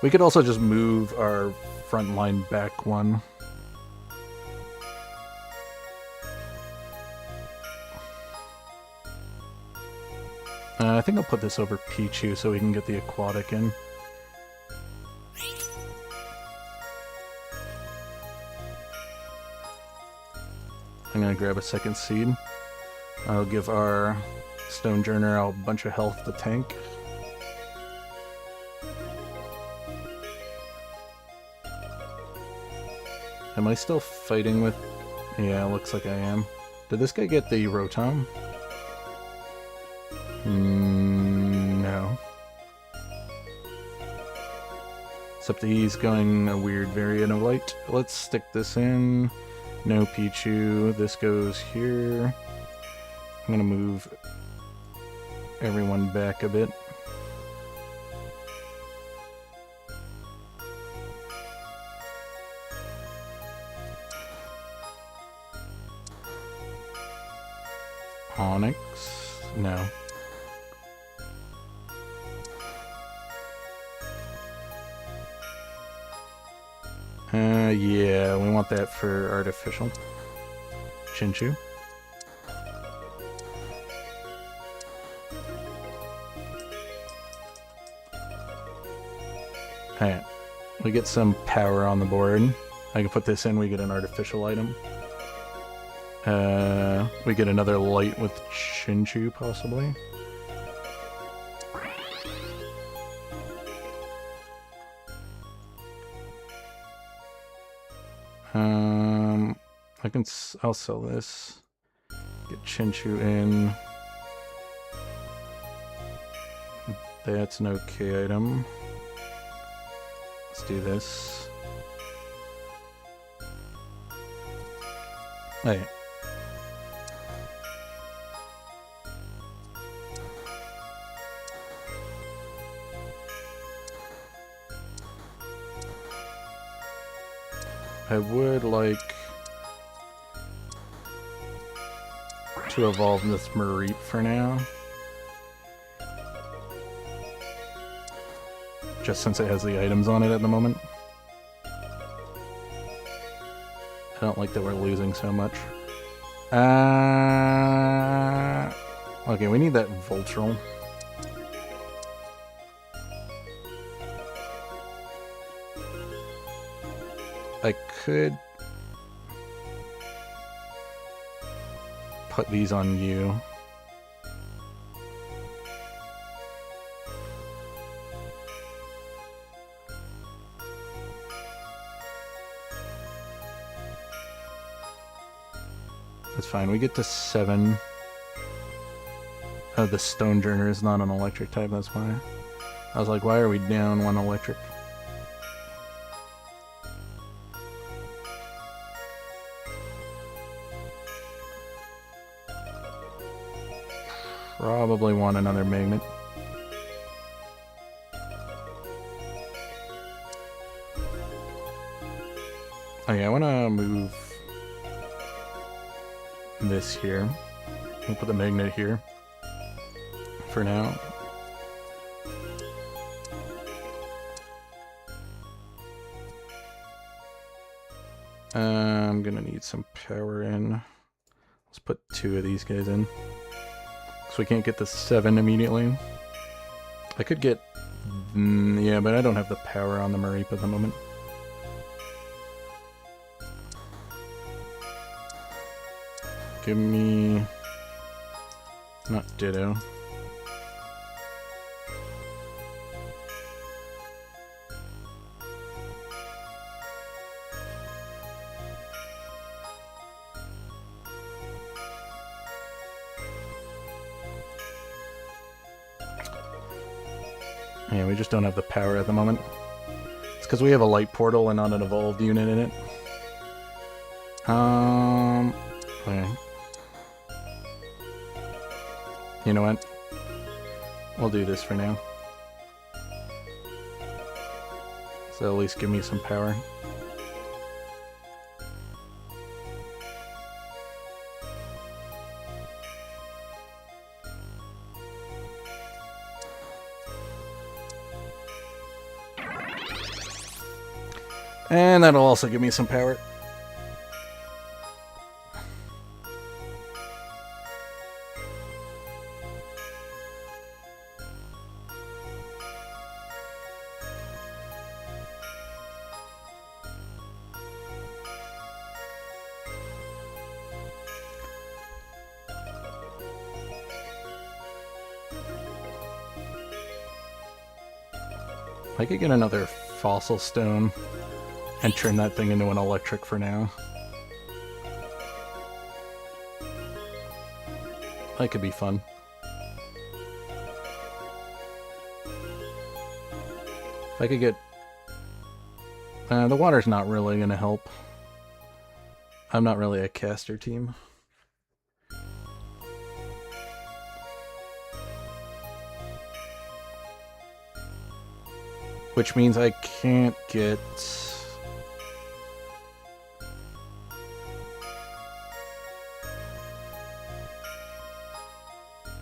We could also just move our front line back one. I think I'll put this over Pichu so we can get the aquatic in. I'm gonna grab a second seed. I'll give our Stonejourner a bunch of health to tank. Am I still fighting with... yeah, looks like I am. Did this guy get the Rotom? No. Except he's going a weird variant of light. Let's stick this in. No Pichu. This goes here. I'm gonna move everyone back a bit. Onix? No. Yeah, we want that for artificial. Chinchu. Alright, we get some power on the board. I can put this in, we get an artificial item. We get another light with Chinchu, possibly. I'll sell this. Get Chinchu in. That's an okay item. Let's do this. Hey. I would like to evolve this Mareep for now. Just since it has the items on it at the moment. I don't like that we're losing so much. Okay, we need that Voltral. I could put these on you. That's fine. We get to 7. Oh, the Stonejourner is not an electric type, that's why. I was like, why are we down 1 electric? Probably want another Magnet. Oh yeah, I want to move this here. We'll put the Magnet here for now. I'm gonna need some power in. Let's put 2 of these guys in. So we can't get the 7 immediately. I could get... yeah, but I don't have the power on the Mareep at the moment. Give me... not Ditto. Yeah, we just don't have the power at the moment. It's because we have a light portal and not an evolved unit in it. Okay. You know what? We'll do this for now. So at least give me some power. And that'll also give me some power. I could get another Fossil Stone and turn that thing into an electric for now. That could be fun. If I could get The water's not really gonna help. I'm not really a caster team. Which means I can't get...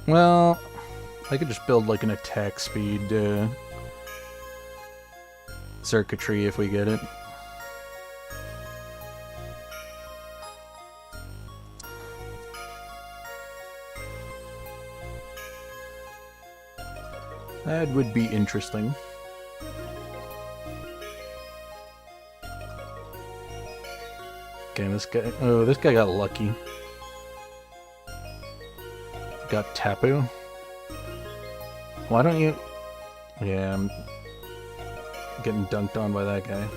Well, I could just build like an attack speed circuitry if we get it. That would be interesting. Okay, this guy... Oh, this guy got lucky. Got Tapu. Why don't you... Yeah, I'm getting dunked on by that guy.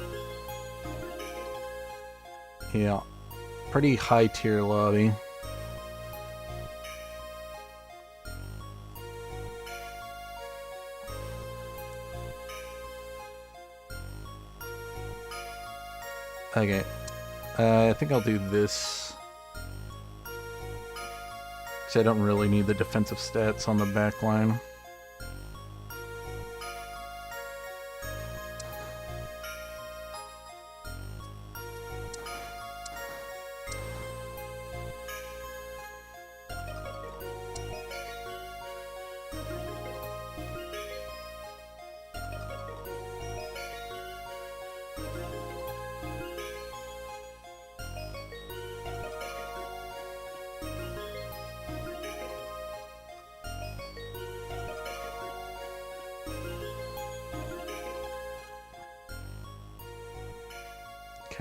Yeah. Pretty high tier lobby. Okay. I think I'll do this. Because I don't really need the defensive stats on the back line.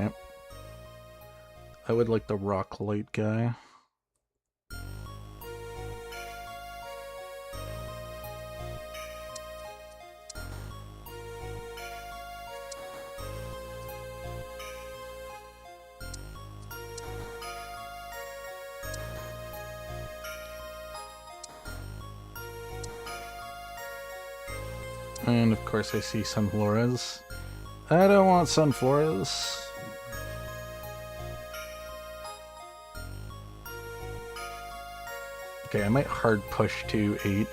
Okay. I would like the rock light guy. And of course I see Sunflores. I don't want Sunflores. Okay, I might hard push to 8.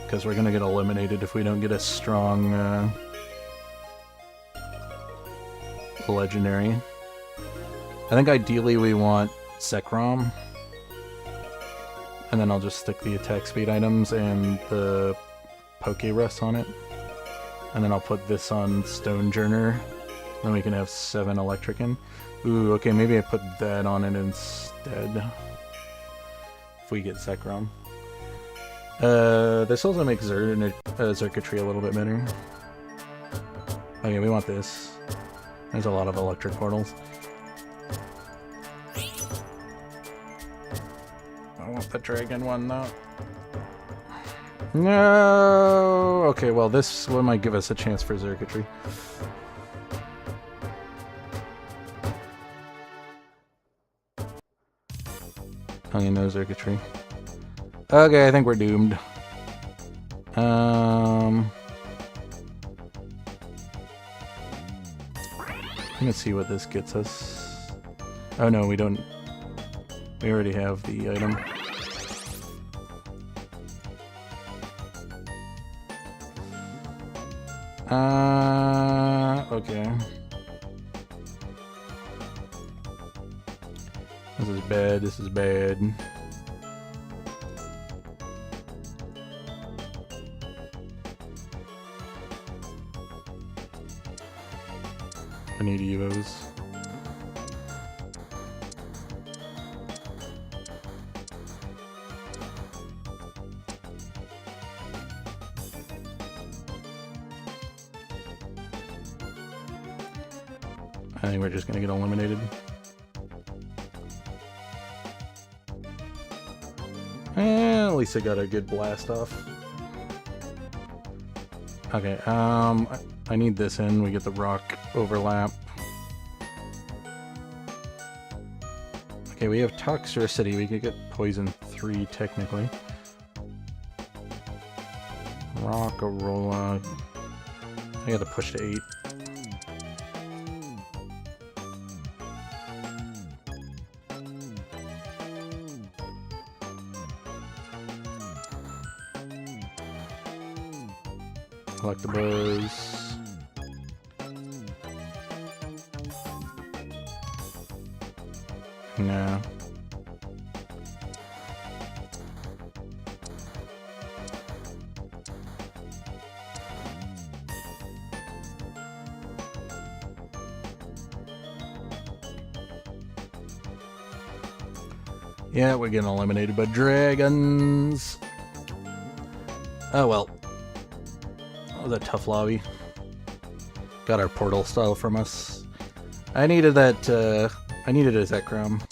Because we're gonna get eliminated if we don't get a strong legendary. I think ideally we want Zekrom. And then I'll just stick the attack speed items and the Pokerus on it. And then I'll put this on Stonejourner. Then we can have 7 Electricin. Ooh, okay, maybe I put that on it instead. If we get Zekrom. This also makes Xurkitree a little bit better. Okay, we want this. There's a lot of electric portals. I want the dragon one though. No. Okay, well this one might give us a chance for Xurkitree. Okay, no Xurkitree. Okay, I think we're doomed. Let's see what this gets us. Oh no, we don't. We already have the item. Okay. This is bad, this is bad. I need Evos. I think we're just gonna get eliminated. At least I got a good blast off. Okay, I need this in. We get the rock overlap. Okay, we have Toxtricity. We could get Poison 3 technically. Rockarola. I gotta push to 8. Collectibles. No. Yeah, we're getting eliminated by dragons. Oh well. That was a tough lobby. Got our portal style from us. I needed that, I needed a Zekrom.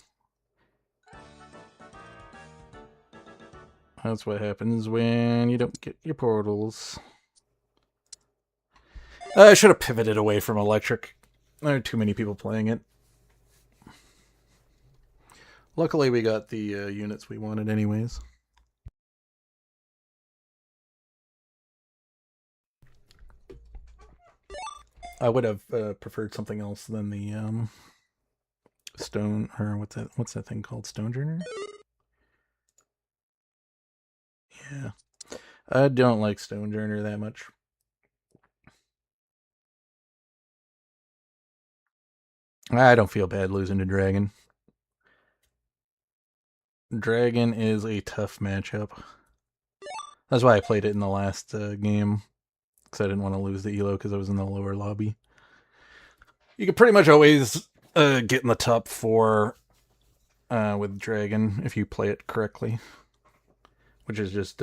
That's what happens when you don't get your portals. I should have pivoted away from electric. There are too many people playing it. Luckily, we got the units we wanted anyways. I would have preferred something else than the stone, or what's that thing called? Stonejourner? Yeah. I don't like Stonejourner that much. I don't feel bad losing to Dragon. Dragon is a tough matchup. That's why I played it in the last game. Because I didn't want to lose the Elo because I was in the lower lobby. You can pretty much always get in the top 4 with Dragon if you play it correctly. Which is just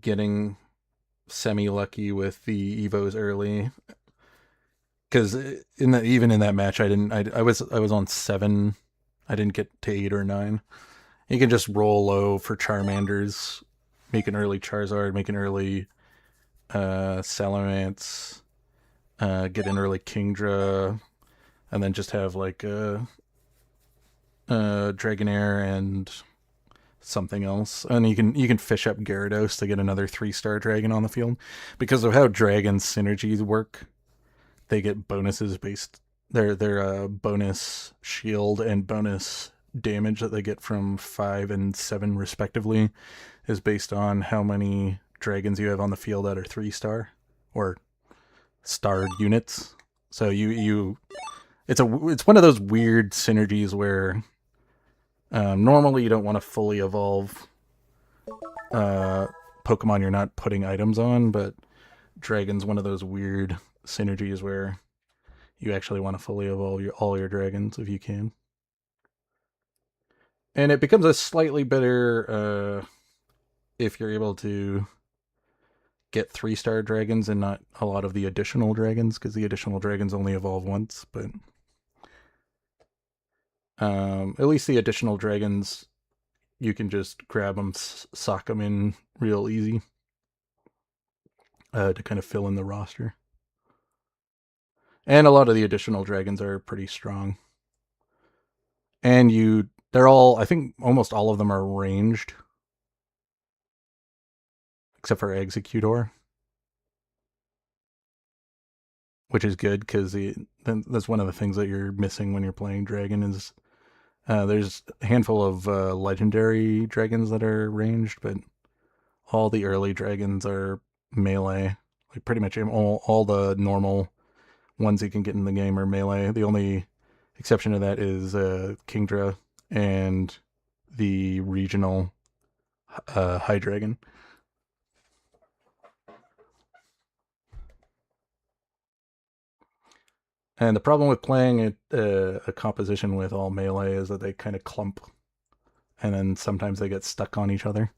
getting semi-lucky with the Evos early. Because even in that match, I was on 7. I didn't get to 8 or 9. You can just roll low for Charmanders, make an early Charizard, make an early Salamence, get an early Kingdra, and then just have like Dragonair and something else. And you can fish up Gyarados to get another 3-star dragon on the field. Because of how dragon synergies work, they get bonuses based. Their bonus shield and bonus damage that they get from 5 and 7 respectively is based on how many dragons you have on the field that are 3-star or starred units. So it's one of those weird synergies where normally you don't want to fully evolve Pokemon you're not putting items on, but Dragon's one of those weird synergies where you actually want to fully evolve all your dragons if you can. And it becomes a slightly better if you're able to get 3-star dragons and not a lot of the additional dragons, because the additional dragons only evolve once, but at least the additional dragons, you can just grab them, sock them in real easy to kind of fill in the roster. And a lot of the additional dragons are pretty strong. And they're all, I think almost all of them are ranged. Except for Executor. Which is good, because that's one of the things that you're missing when you're playing Dragon is there's a handful of legendary dragons that are ranged, but all the early dragons are melee. Like pretty much all the normal ones you can get in the game are melee. The only exception to that is Kingdra and the regional Hydreigon. And the problem with playing a composition with all melee is that they kind of clump. And then sometimes they get stuck on each other.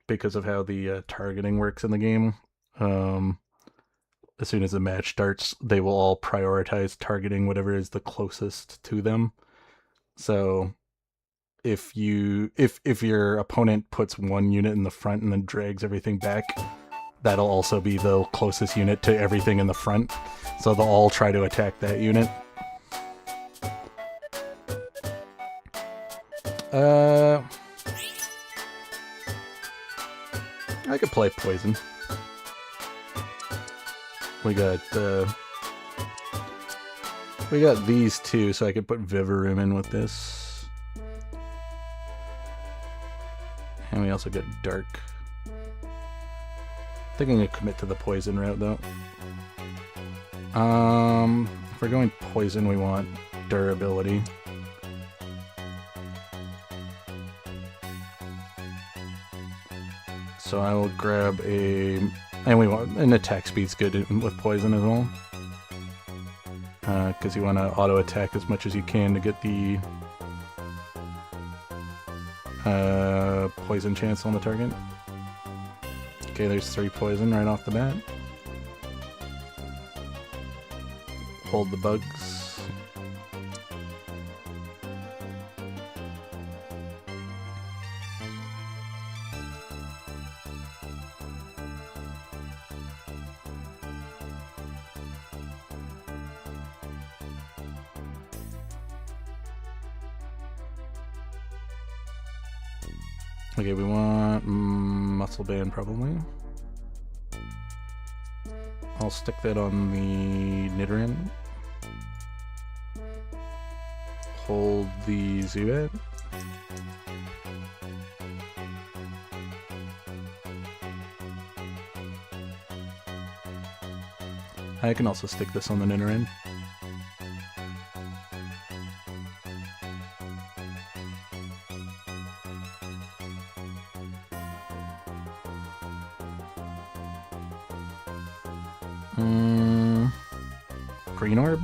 Because of how the targeting works in the game. As soon as the match starts, they will all prioritize targeting whatever is the closest to them. So if your opponent puts one unit in the front and then drags everything back, that'll also be the closest unit to everything in the front. So they'll all try to attack that unit. I could play Poison. We got these two, so I could put Vivillum in with this. And we also get Dark. think I'm gonna commit to the poison route though. If we're going poison, we want durability. So I will grab a, and we want an attack speed's good with poison as well. Because you want to auto attack as much as you can to get the poison chance on the target. Okay, there's 3 poison right off the bat. Hold the bugs. Okay, we want muscle band probably. I'll stick that on the Nidoran. Hold the Zubat. I can also stick this on the Nidoran. Green Orb.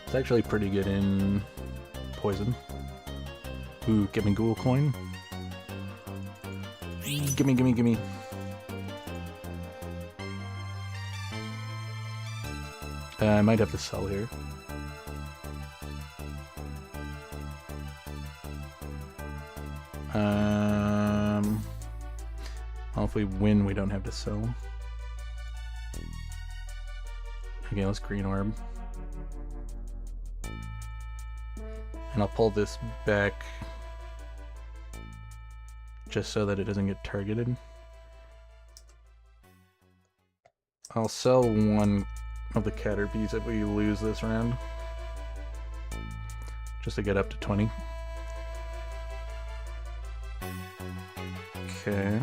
It's actually pretty good in poison. Ooh, gimme Ghoul Coin. Gimme, gimme, gimme. I might have to sell here. Well, if we win, we don't have to sell. Okay, let's Green Orb. And I'll pull this back just so that it doesn't get targeted. I'll sell one of the Caterpies if we lose this round, just to get up to 20. Okay.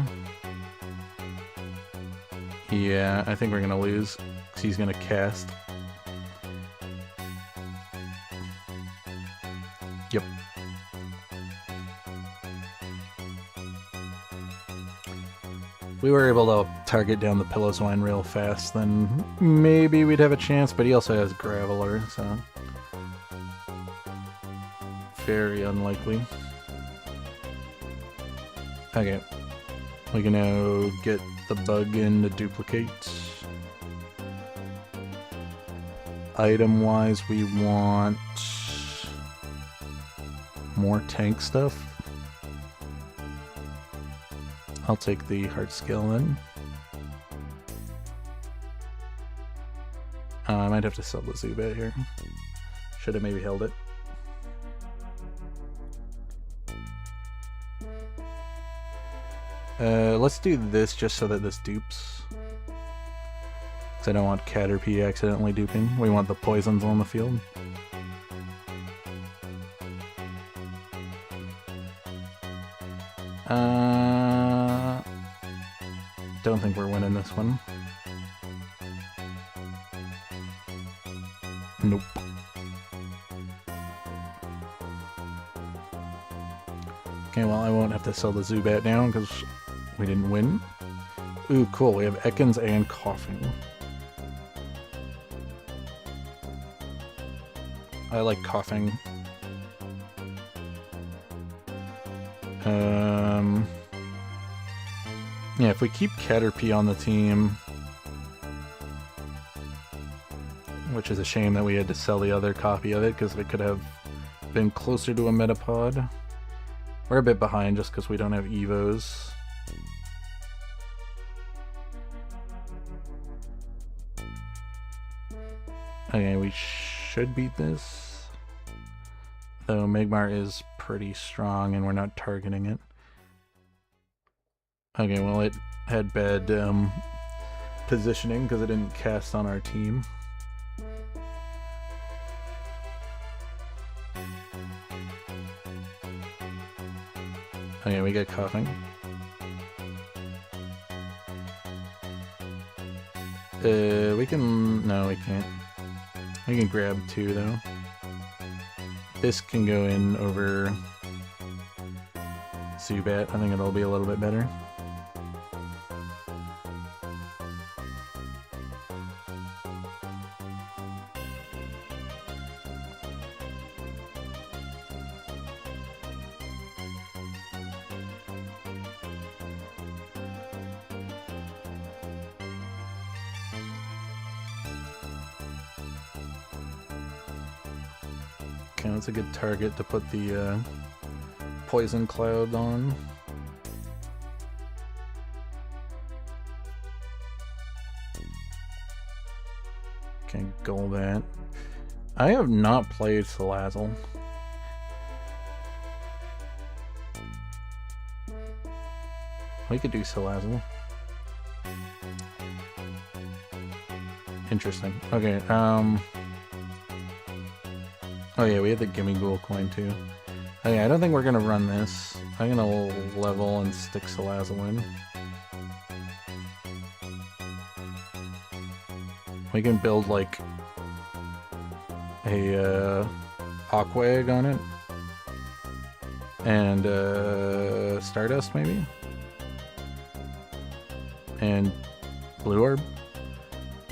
Yeah, I think we're gonna lose, because he's gonna cast. Yep. If we were able to target down the Piloswine real fast, then maybe we'd have a chance, but he also has Graveler, so very unlikely. Okay, we can now get the bug in to duplicate. Item-wise, we want more tank stuff. I'll take the Heart Scale then. I might have to sell the Zubat here. Should have maybe held it. Let's do this just so that this dupes. Because I don't want Caterpie accidentally duping. We want the poisons on the field. Don't think we're winning this one. Nope. Okay, well, I won't have to sell the Zubat now because we didn't win. Ooh, cool. We have Ekans and Coughing. I like Coughing. Yeah, if we keep Caterpie on the team, which is a shame that we had to sell the other copy of it because it could have been closer to a Metapod. We're a bit behind just because we don't have Evos. Okay, we should beat this. Though Magmar is pretty strong and we're not targeting it. Okay, well it had bad positioning because it didn't cast on our team. Okay, we get Coughing. We can... No, we can't. We can grab 2, though. This can go in over Zubat. I think it'll be a little bit better. Okay, that's a good target to put the Poison Cloud on. Okay, Golbat. I have not played Salazzle. We could do Salazzle. Interesting. Okay, oh yeah, we have the Gimme Ghoul coin too. Okay, I don't think we're gonna run this. I'm gonna level and stick Salazzle in. We can build like a Aqua Egg on it. And Stardust maybe? And Blue Orb?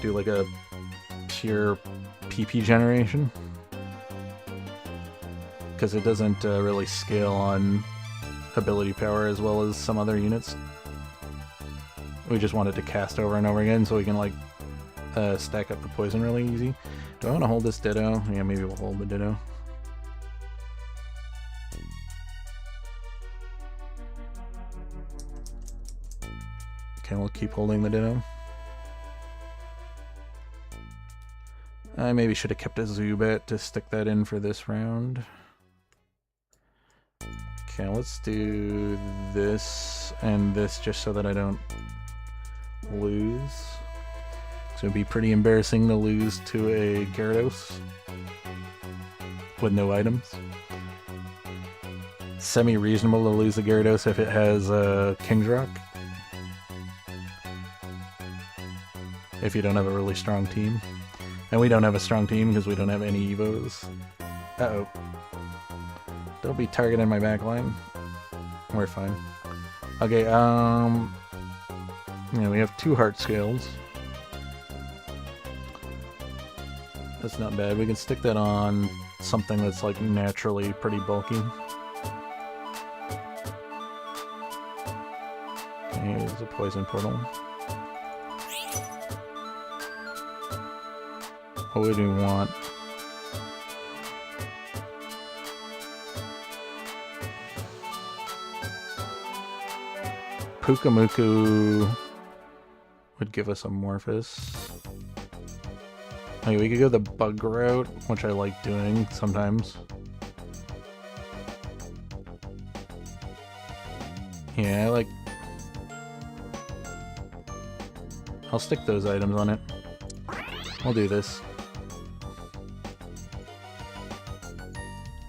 Do like a pure PP generation? Because it doesn't really scale on ability power as well as some other units. We just wanted to cast over and over again so we can like stack up the poison really easy. Do I want to hold this Ditto? Yeah, maybe we'll hold the Ditto. Okay, we'll keep holding the Ditto. I maybe should have kept a Zubat to stick that in for this round. Okay, let's do this and this just so that I don't lose. So it'd be pretty embarrassing to lose to a Gyarados with no items. Semi-reasonable to lose a Gyarados if it has King's Rock. If you don't have a really strong team. And we don't have a strong team because we don't have any Evos. Uh-oh. Don't be targeting my backline. We're fine. Okay, yeah, we have 2 Heart Scales. That's not bad. We can stick that on something that's like naturally pretty bulky. Okay, here's a Poison Portal. What do we want? Pukamuku would give us Amorphous. Okay, we could go the bug route, which I like doing sometimes. Yeah, I like... I'll stick those items on it. I'll do this.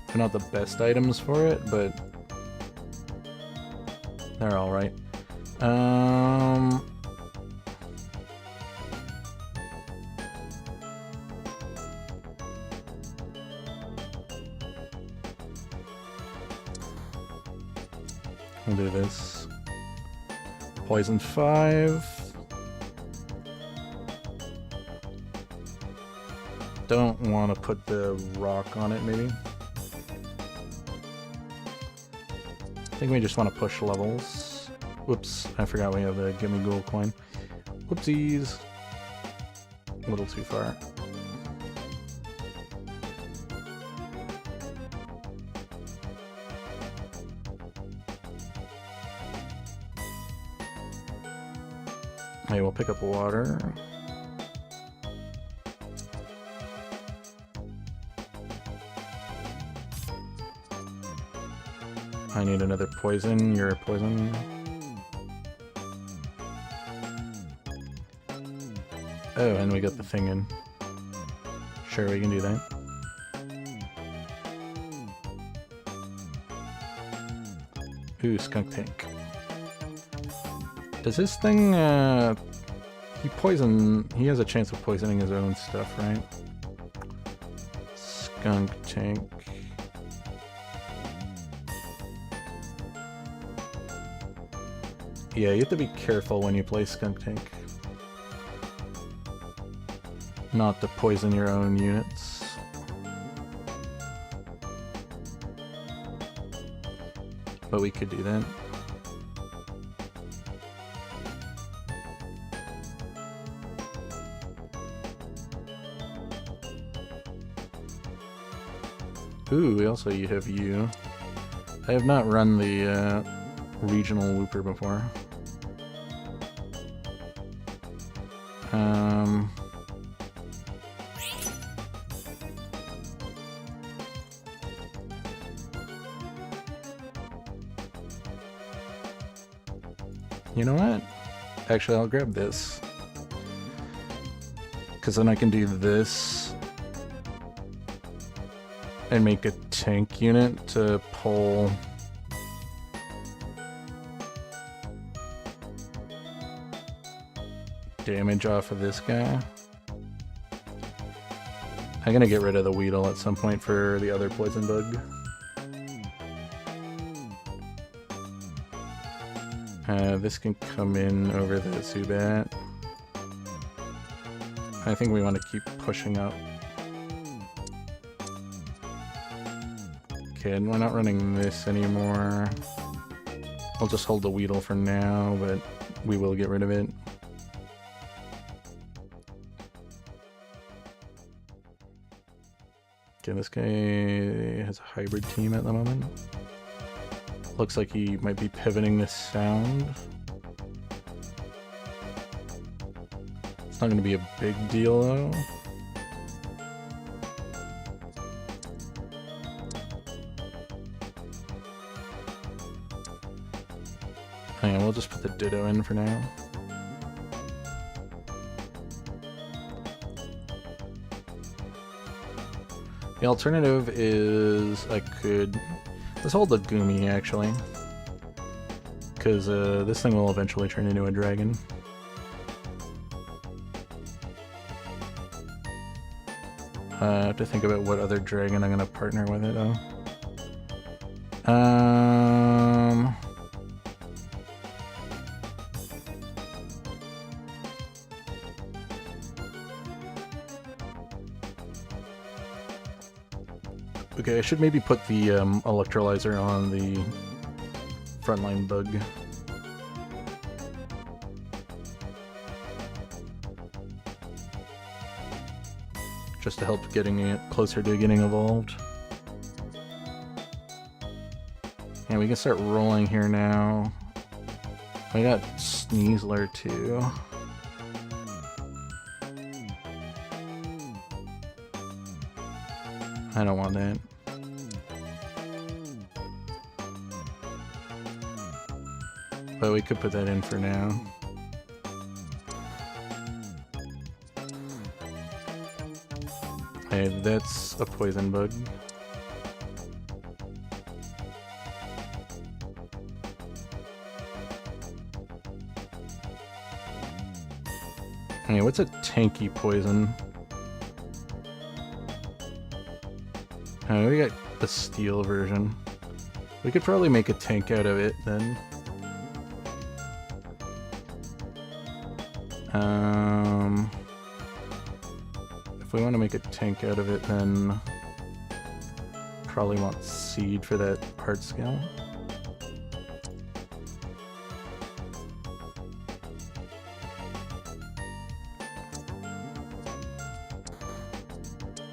They're not the best items for it, but they're alright. We'll do this. Poison 5. Don't want to put the rock on it, maybe. I think we just want to push levels. Whoops, I forgot we have the Gimme Ghoul coin. Whoopsies. A little too far. Okay, we'll pick up water. I need another poison. You're a poison. Oh, and we got the thing in. Sure, we can do that. Ooh, Skunk Tank. Does this thing He has a chance of poisoning his own stuff, right? Skunk Tank. Yeah, you have to be careful when you play Skunk Tank. Not to poison your own units. But we could do that. Ooh, also you have you. I have not run the regional Wooper before. You know what? Actually, I'll grab this. Because then I can do this and make a tank unit to pull damage off of this guy. I'm gonna get rid of the Weedle at some point for the other poison bug. This can come in over the Zubat. I think we want to keep pushing up. Okay, and we're not running this anymore. I'll just hold the Weedle for now, but we will get rid of it. Okay, this guy has a hybrid team at the moment. Looks like he might be pivoting this sound. It's not going to be a big deal though. Hang on, we'll just put the Ditto in for now. The alternative is I could... Let's hold the Goomy, actually. Because this thing will eventually turn into a dragon. I have to think about what other dragon I'm going to partner with it, though. Okay, I should maybe put the electrolyzer on the frontline bug. Just to help getting it closer to getting evolved. And we can start rolling here now. I got Sneasler too. I don't want that. But we could put that in for now. Hey, that's a poison bug. Hey, what's a tanky poison? We got the steel version. We could probably make a tank out of it then. If we want to make a tank out of it, then probably want seed for that heart scale.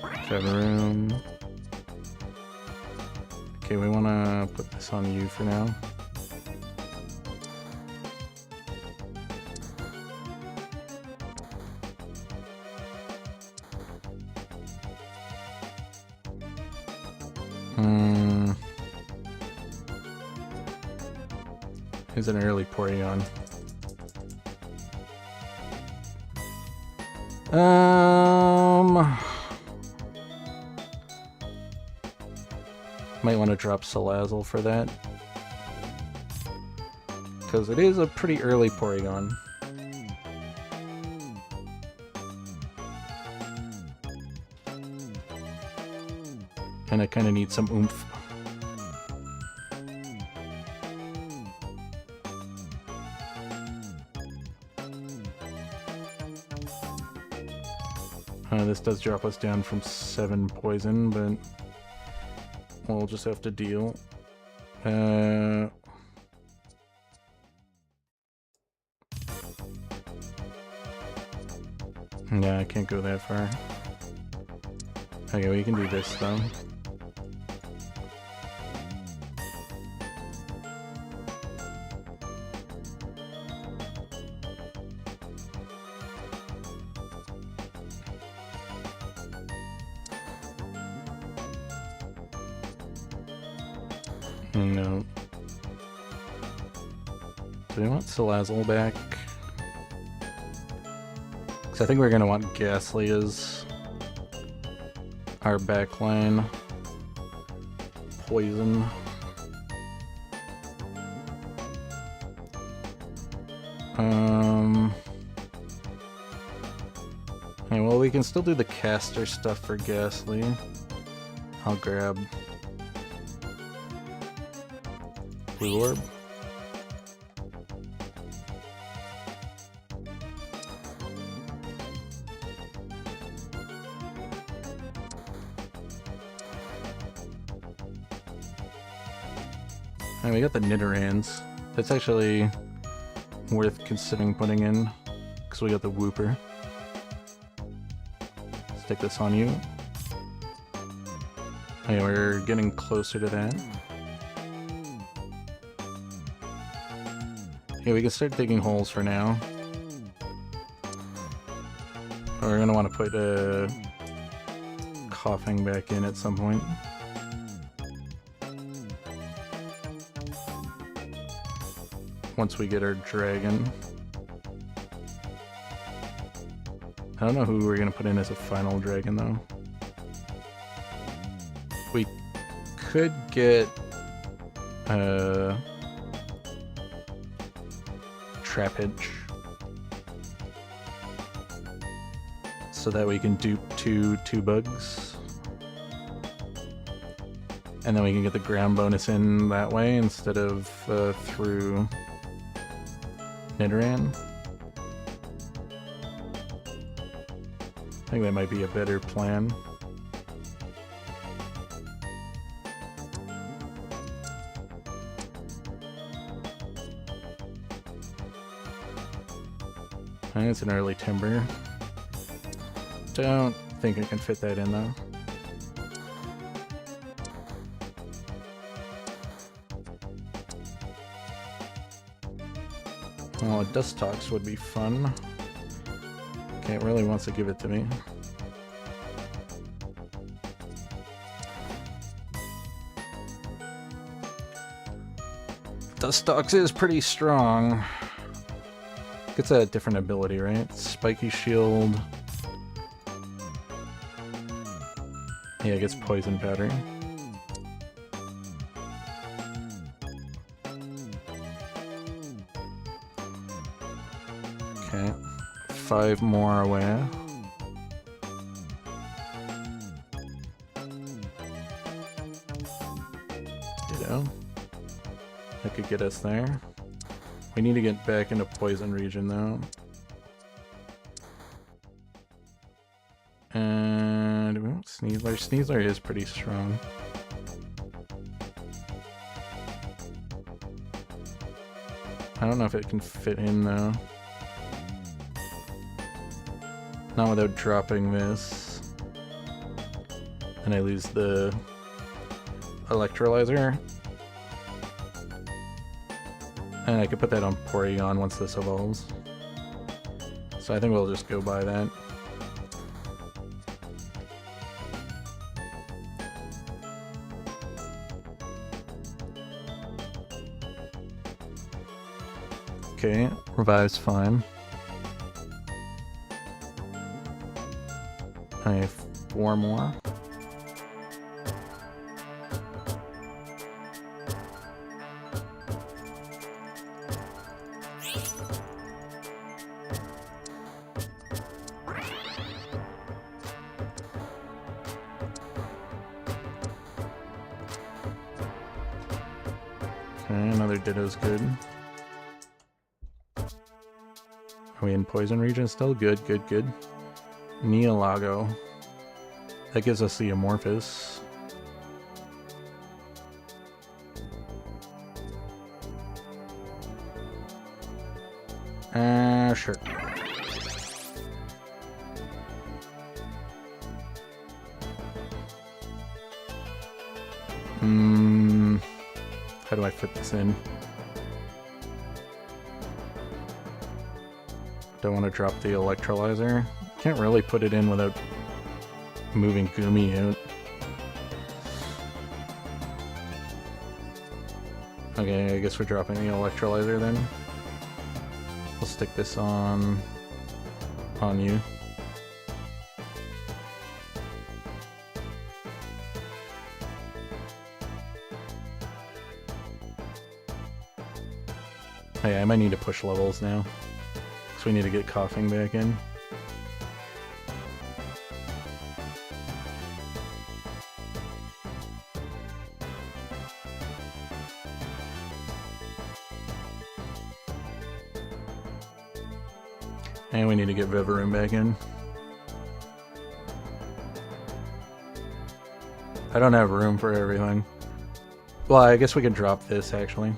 Have room. Okay, we want to put this on you for now. Here's an early Porygon. Might want to drop Salazzle for that. Because it is a pretty early Porygon. And I kind of need some oomph. This does drop us down from 7 poison, but we'll just have to deal. Yeah, I can't go that far. Okay, we can do this though. No. Do we want Salazzle back? Because I think we're going to want Ghastly as our backline. Poison. Okay, well, we can still do the caster stuff for Ghastly. I'll grab Blue Orb. And we got the Nidorans. That's actually worth considering putting in, because we got the Wooper. Stick this on you. Okay, we're getting closer to that. Okay, we can start digging holes for now. We're gonna want to put Coughing back in at some point. Once we get our dragon. I don't know who we're gonna put in as a final dragon though. We could get Trapinch, so that we can dupe two bugs, and then we can get the ground bonus in that way instead of through Nidoran. I think that might be a better plan. I think it's an early Timber. Don't think I can fit that in though. Oh, a Dustox would be fun. Okay, it really wants to give it to me. Dustox is pretty strong. It's a different ability, right? Spiky Shield. Yeah, it gets Poison Powder. Okay, 5 more away. Ditto. That could get us there. We need to get back into Poison region though. And we want Sneasler. Sneasler is pretty strong. I don't know if it can fit in though. Not without dropping this. And I lose the Electrolyzer. And I could put that on Porygon once this evolves. So I think we'll just go by that. Okay, Revive's fine. I have 4 more. Okay, another Ditto's good. Are we in poison region still? Good, good, good. Neolago. That gives us the Amorphous. Sure. How do I fit this in? Don't want to drop the electrolyzer. Can't really put it in without moving Gumi out. Okay, I guess we're dropping the electrolyzer then. We'll stick this on you. Hey, I might need to push levels now, because we need to get coughing back in. And we need to get Vivaroom back in. I don't have room for everything. Well, I guess we can drop this, actually.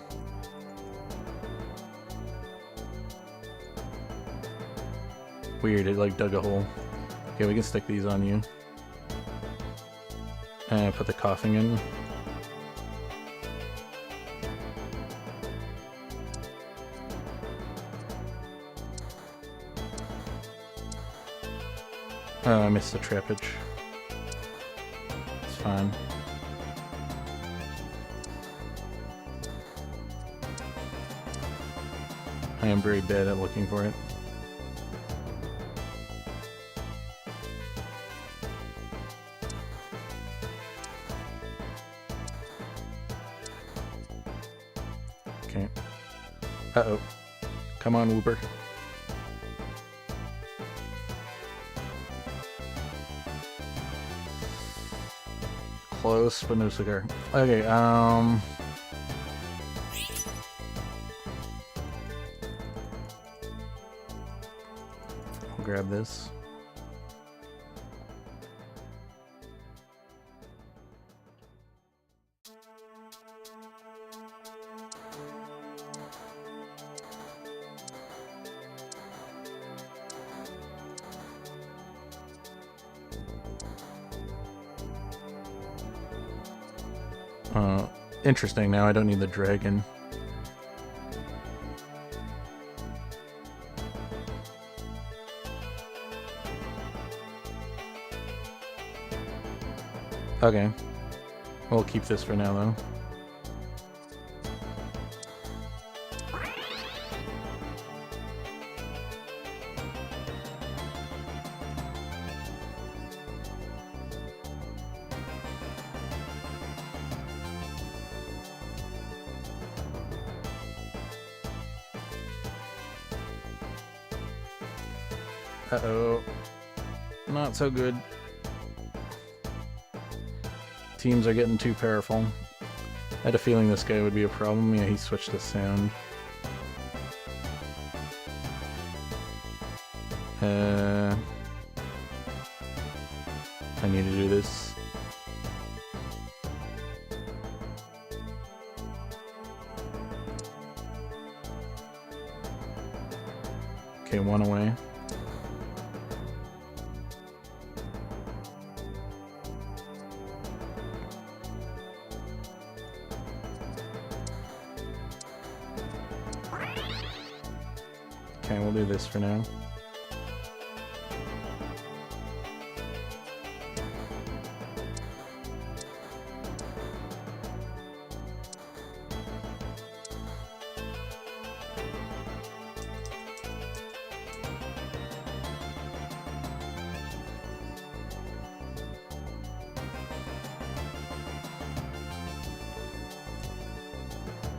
Weird, it like dug a hole. Okay, we can stick these on you. And put the coughing in. Oh, I missed the trappage. It's fine. I am very bad at looking for it. Okay. Uh-oh. Come on, Wooper. Close, but no cigar. Okay, I'll grab this. Interesting, now I don't need the dragon. Okay. We'll keep this for now, though. Uh-oh. Not so good. Teams are getting too powerful. I had a feeling this guy would be a problem. Yeah, he switched to sound. I need to do this. Okay, one away. Okay, we'll do this for now.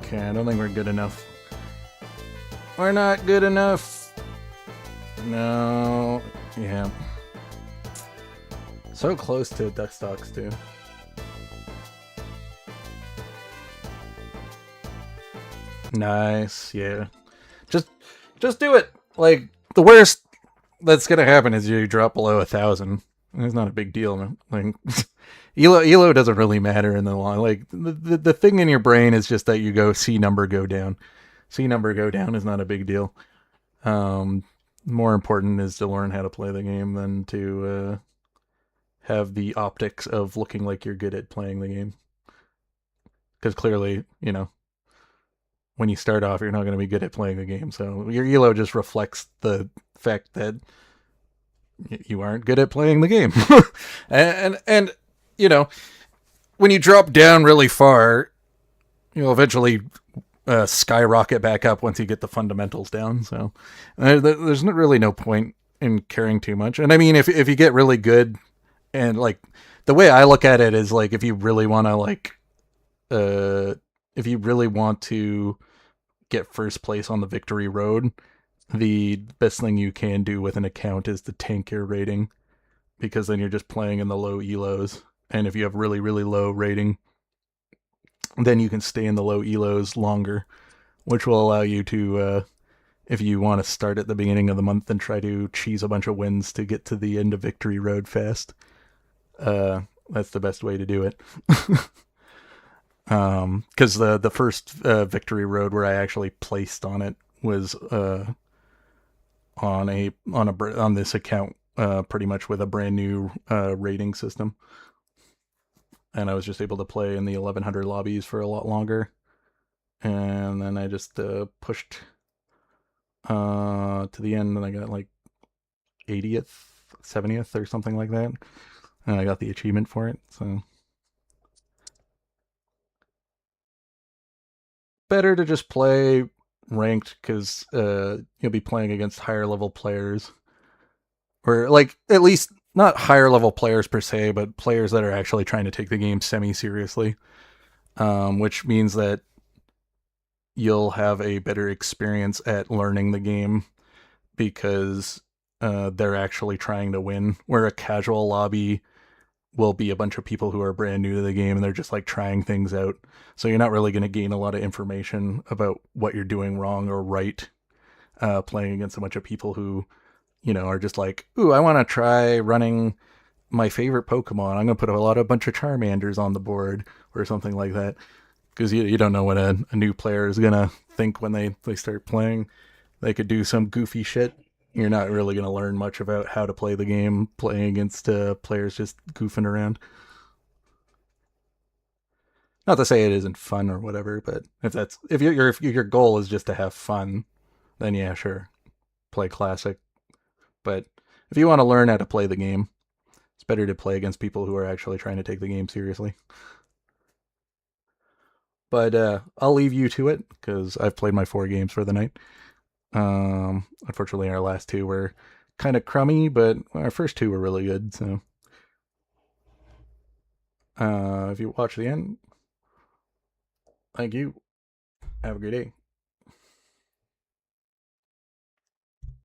Okay, I don't think we're good enough. We're not good enough. No. Yeah. So close to Duckstocks, too. Nice, yeah. Just just do it. Like the worst that's gonna happen is you drop below 1,000. It's not a big deal, man. Like elo doesn't really matter in the long. Like the thing in your brain is just that you go C number go down. C number go down is not a big deal. Um, More important is to learn how to play the game than to have the optics of looking like you're good at playing the game. Because clearly, when you start off, you're not going to be good at playing the game. So your elo just reflects the fact that you aren't good at playing the game. and you know, when you drop down really far, you'll eventually skyrocket back up once you get the fundamentals down. So there's really no point in caring too much. And I mean, if you get really good, and like the way I look at it is like if you really want to if you really want to get first place on the victory road, the best thing you can do with an account is to tank your rating, because then you're just playing in the low elos. And if you have really, really low rating, then you can stay in the low elos longer, which will allow you to, if you want to start at the beginning of the month and try to cheese a bunch of wins to get to the end of victory road fast, that's the best way to do it. Because the first victory road where I actually placed on it was on this account, pretty much with a brand new rating system, and I was just able to play in the 1100 lobbies for a lot longer, and then I just pushed to the end, and I got like 80th, 70th, or something like that, and I got the achievement for it. So better to just play ranked, because you'll be playing against higher level players, or like at least not higher level players per se, but players that are actually trying to take the game semi seriously, which means that you'll have a better experience at learning the game, because they're actually trying to win. Where a casual lobby will be a bunch of people who are brand new to the game and they're just like trying things out. So you're not really going to gain a lot of information about what you're doing wrong or right, playing against a bunch of people who, are just like, ooh, I want to try running my favorite Pokemon. I'm going to put a bunch of Charmanders on the board or something like that. Because you don't know what a new player is going to think when they start playing. They could do some goofy shit. You're not really going to learn much about how to play the game playing against players just goofing around. Not to say it isn't fun or whatever, but if your goal is just to have fun, then yeah, sure, play classic. But if you want to learn how to play the game, it's better to play against people who are actually trying to take the game seriously. But I'll leave you to it, because I've played my 4 games for the night. Unfortunately, our last 2 were kind of crummy, but our first 2 were really good. So if you watch the end, thank you. Have a great day.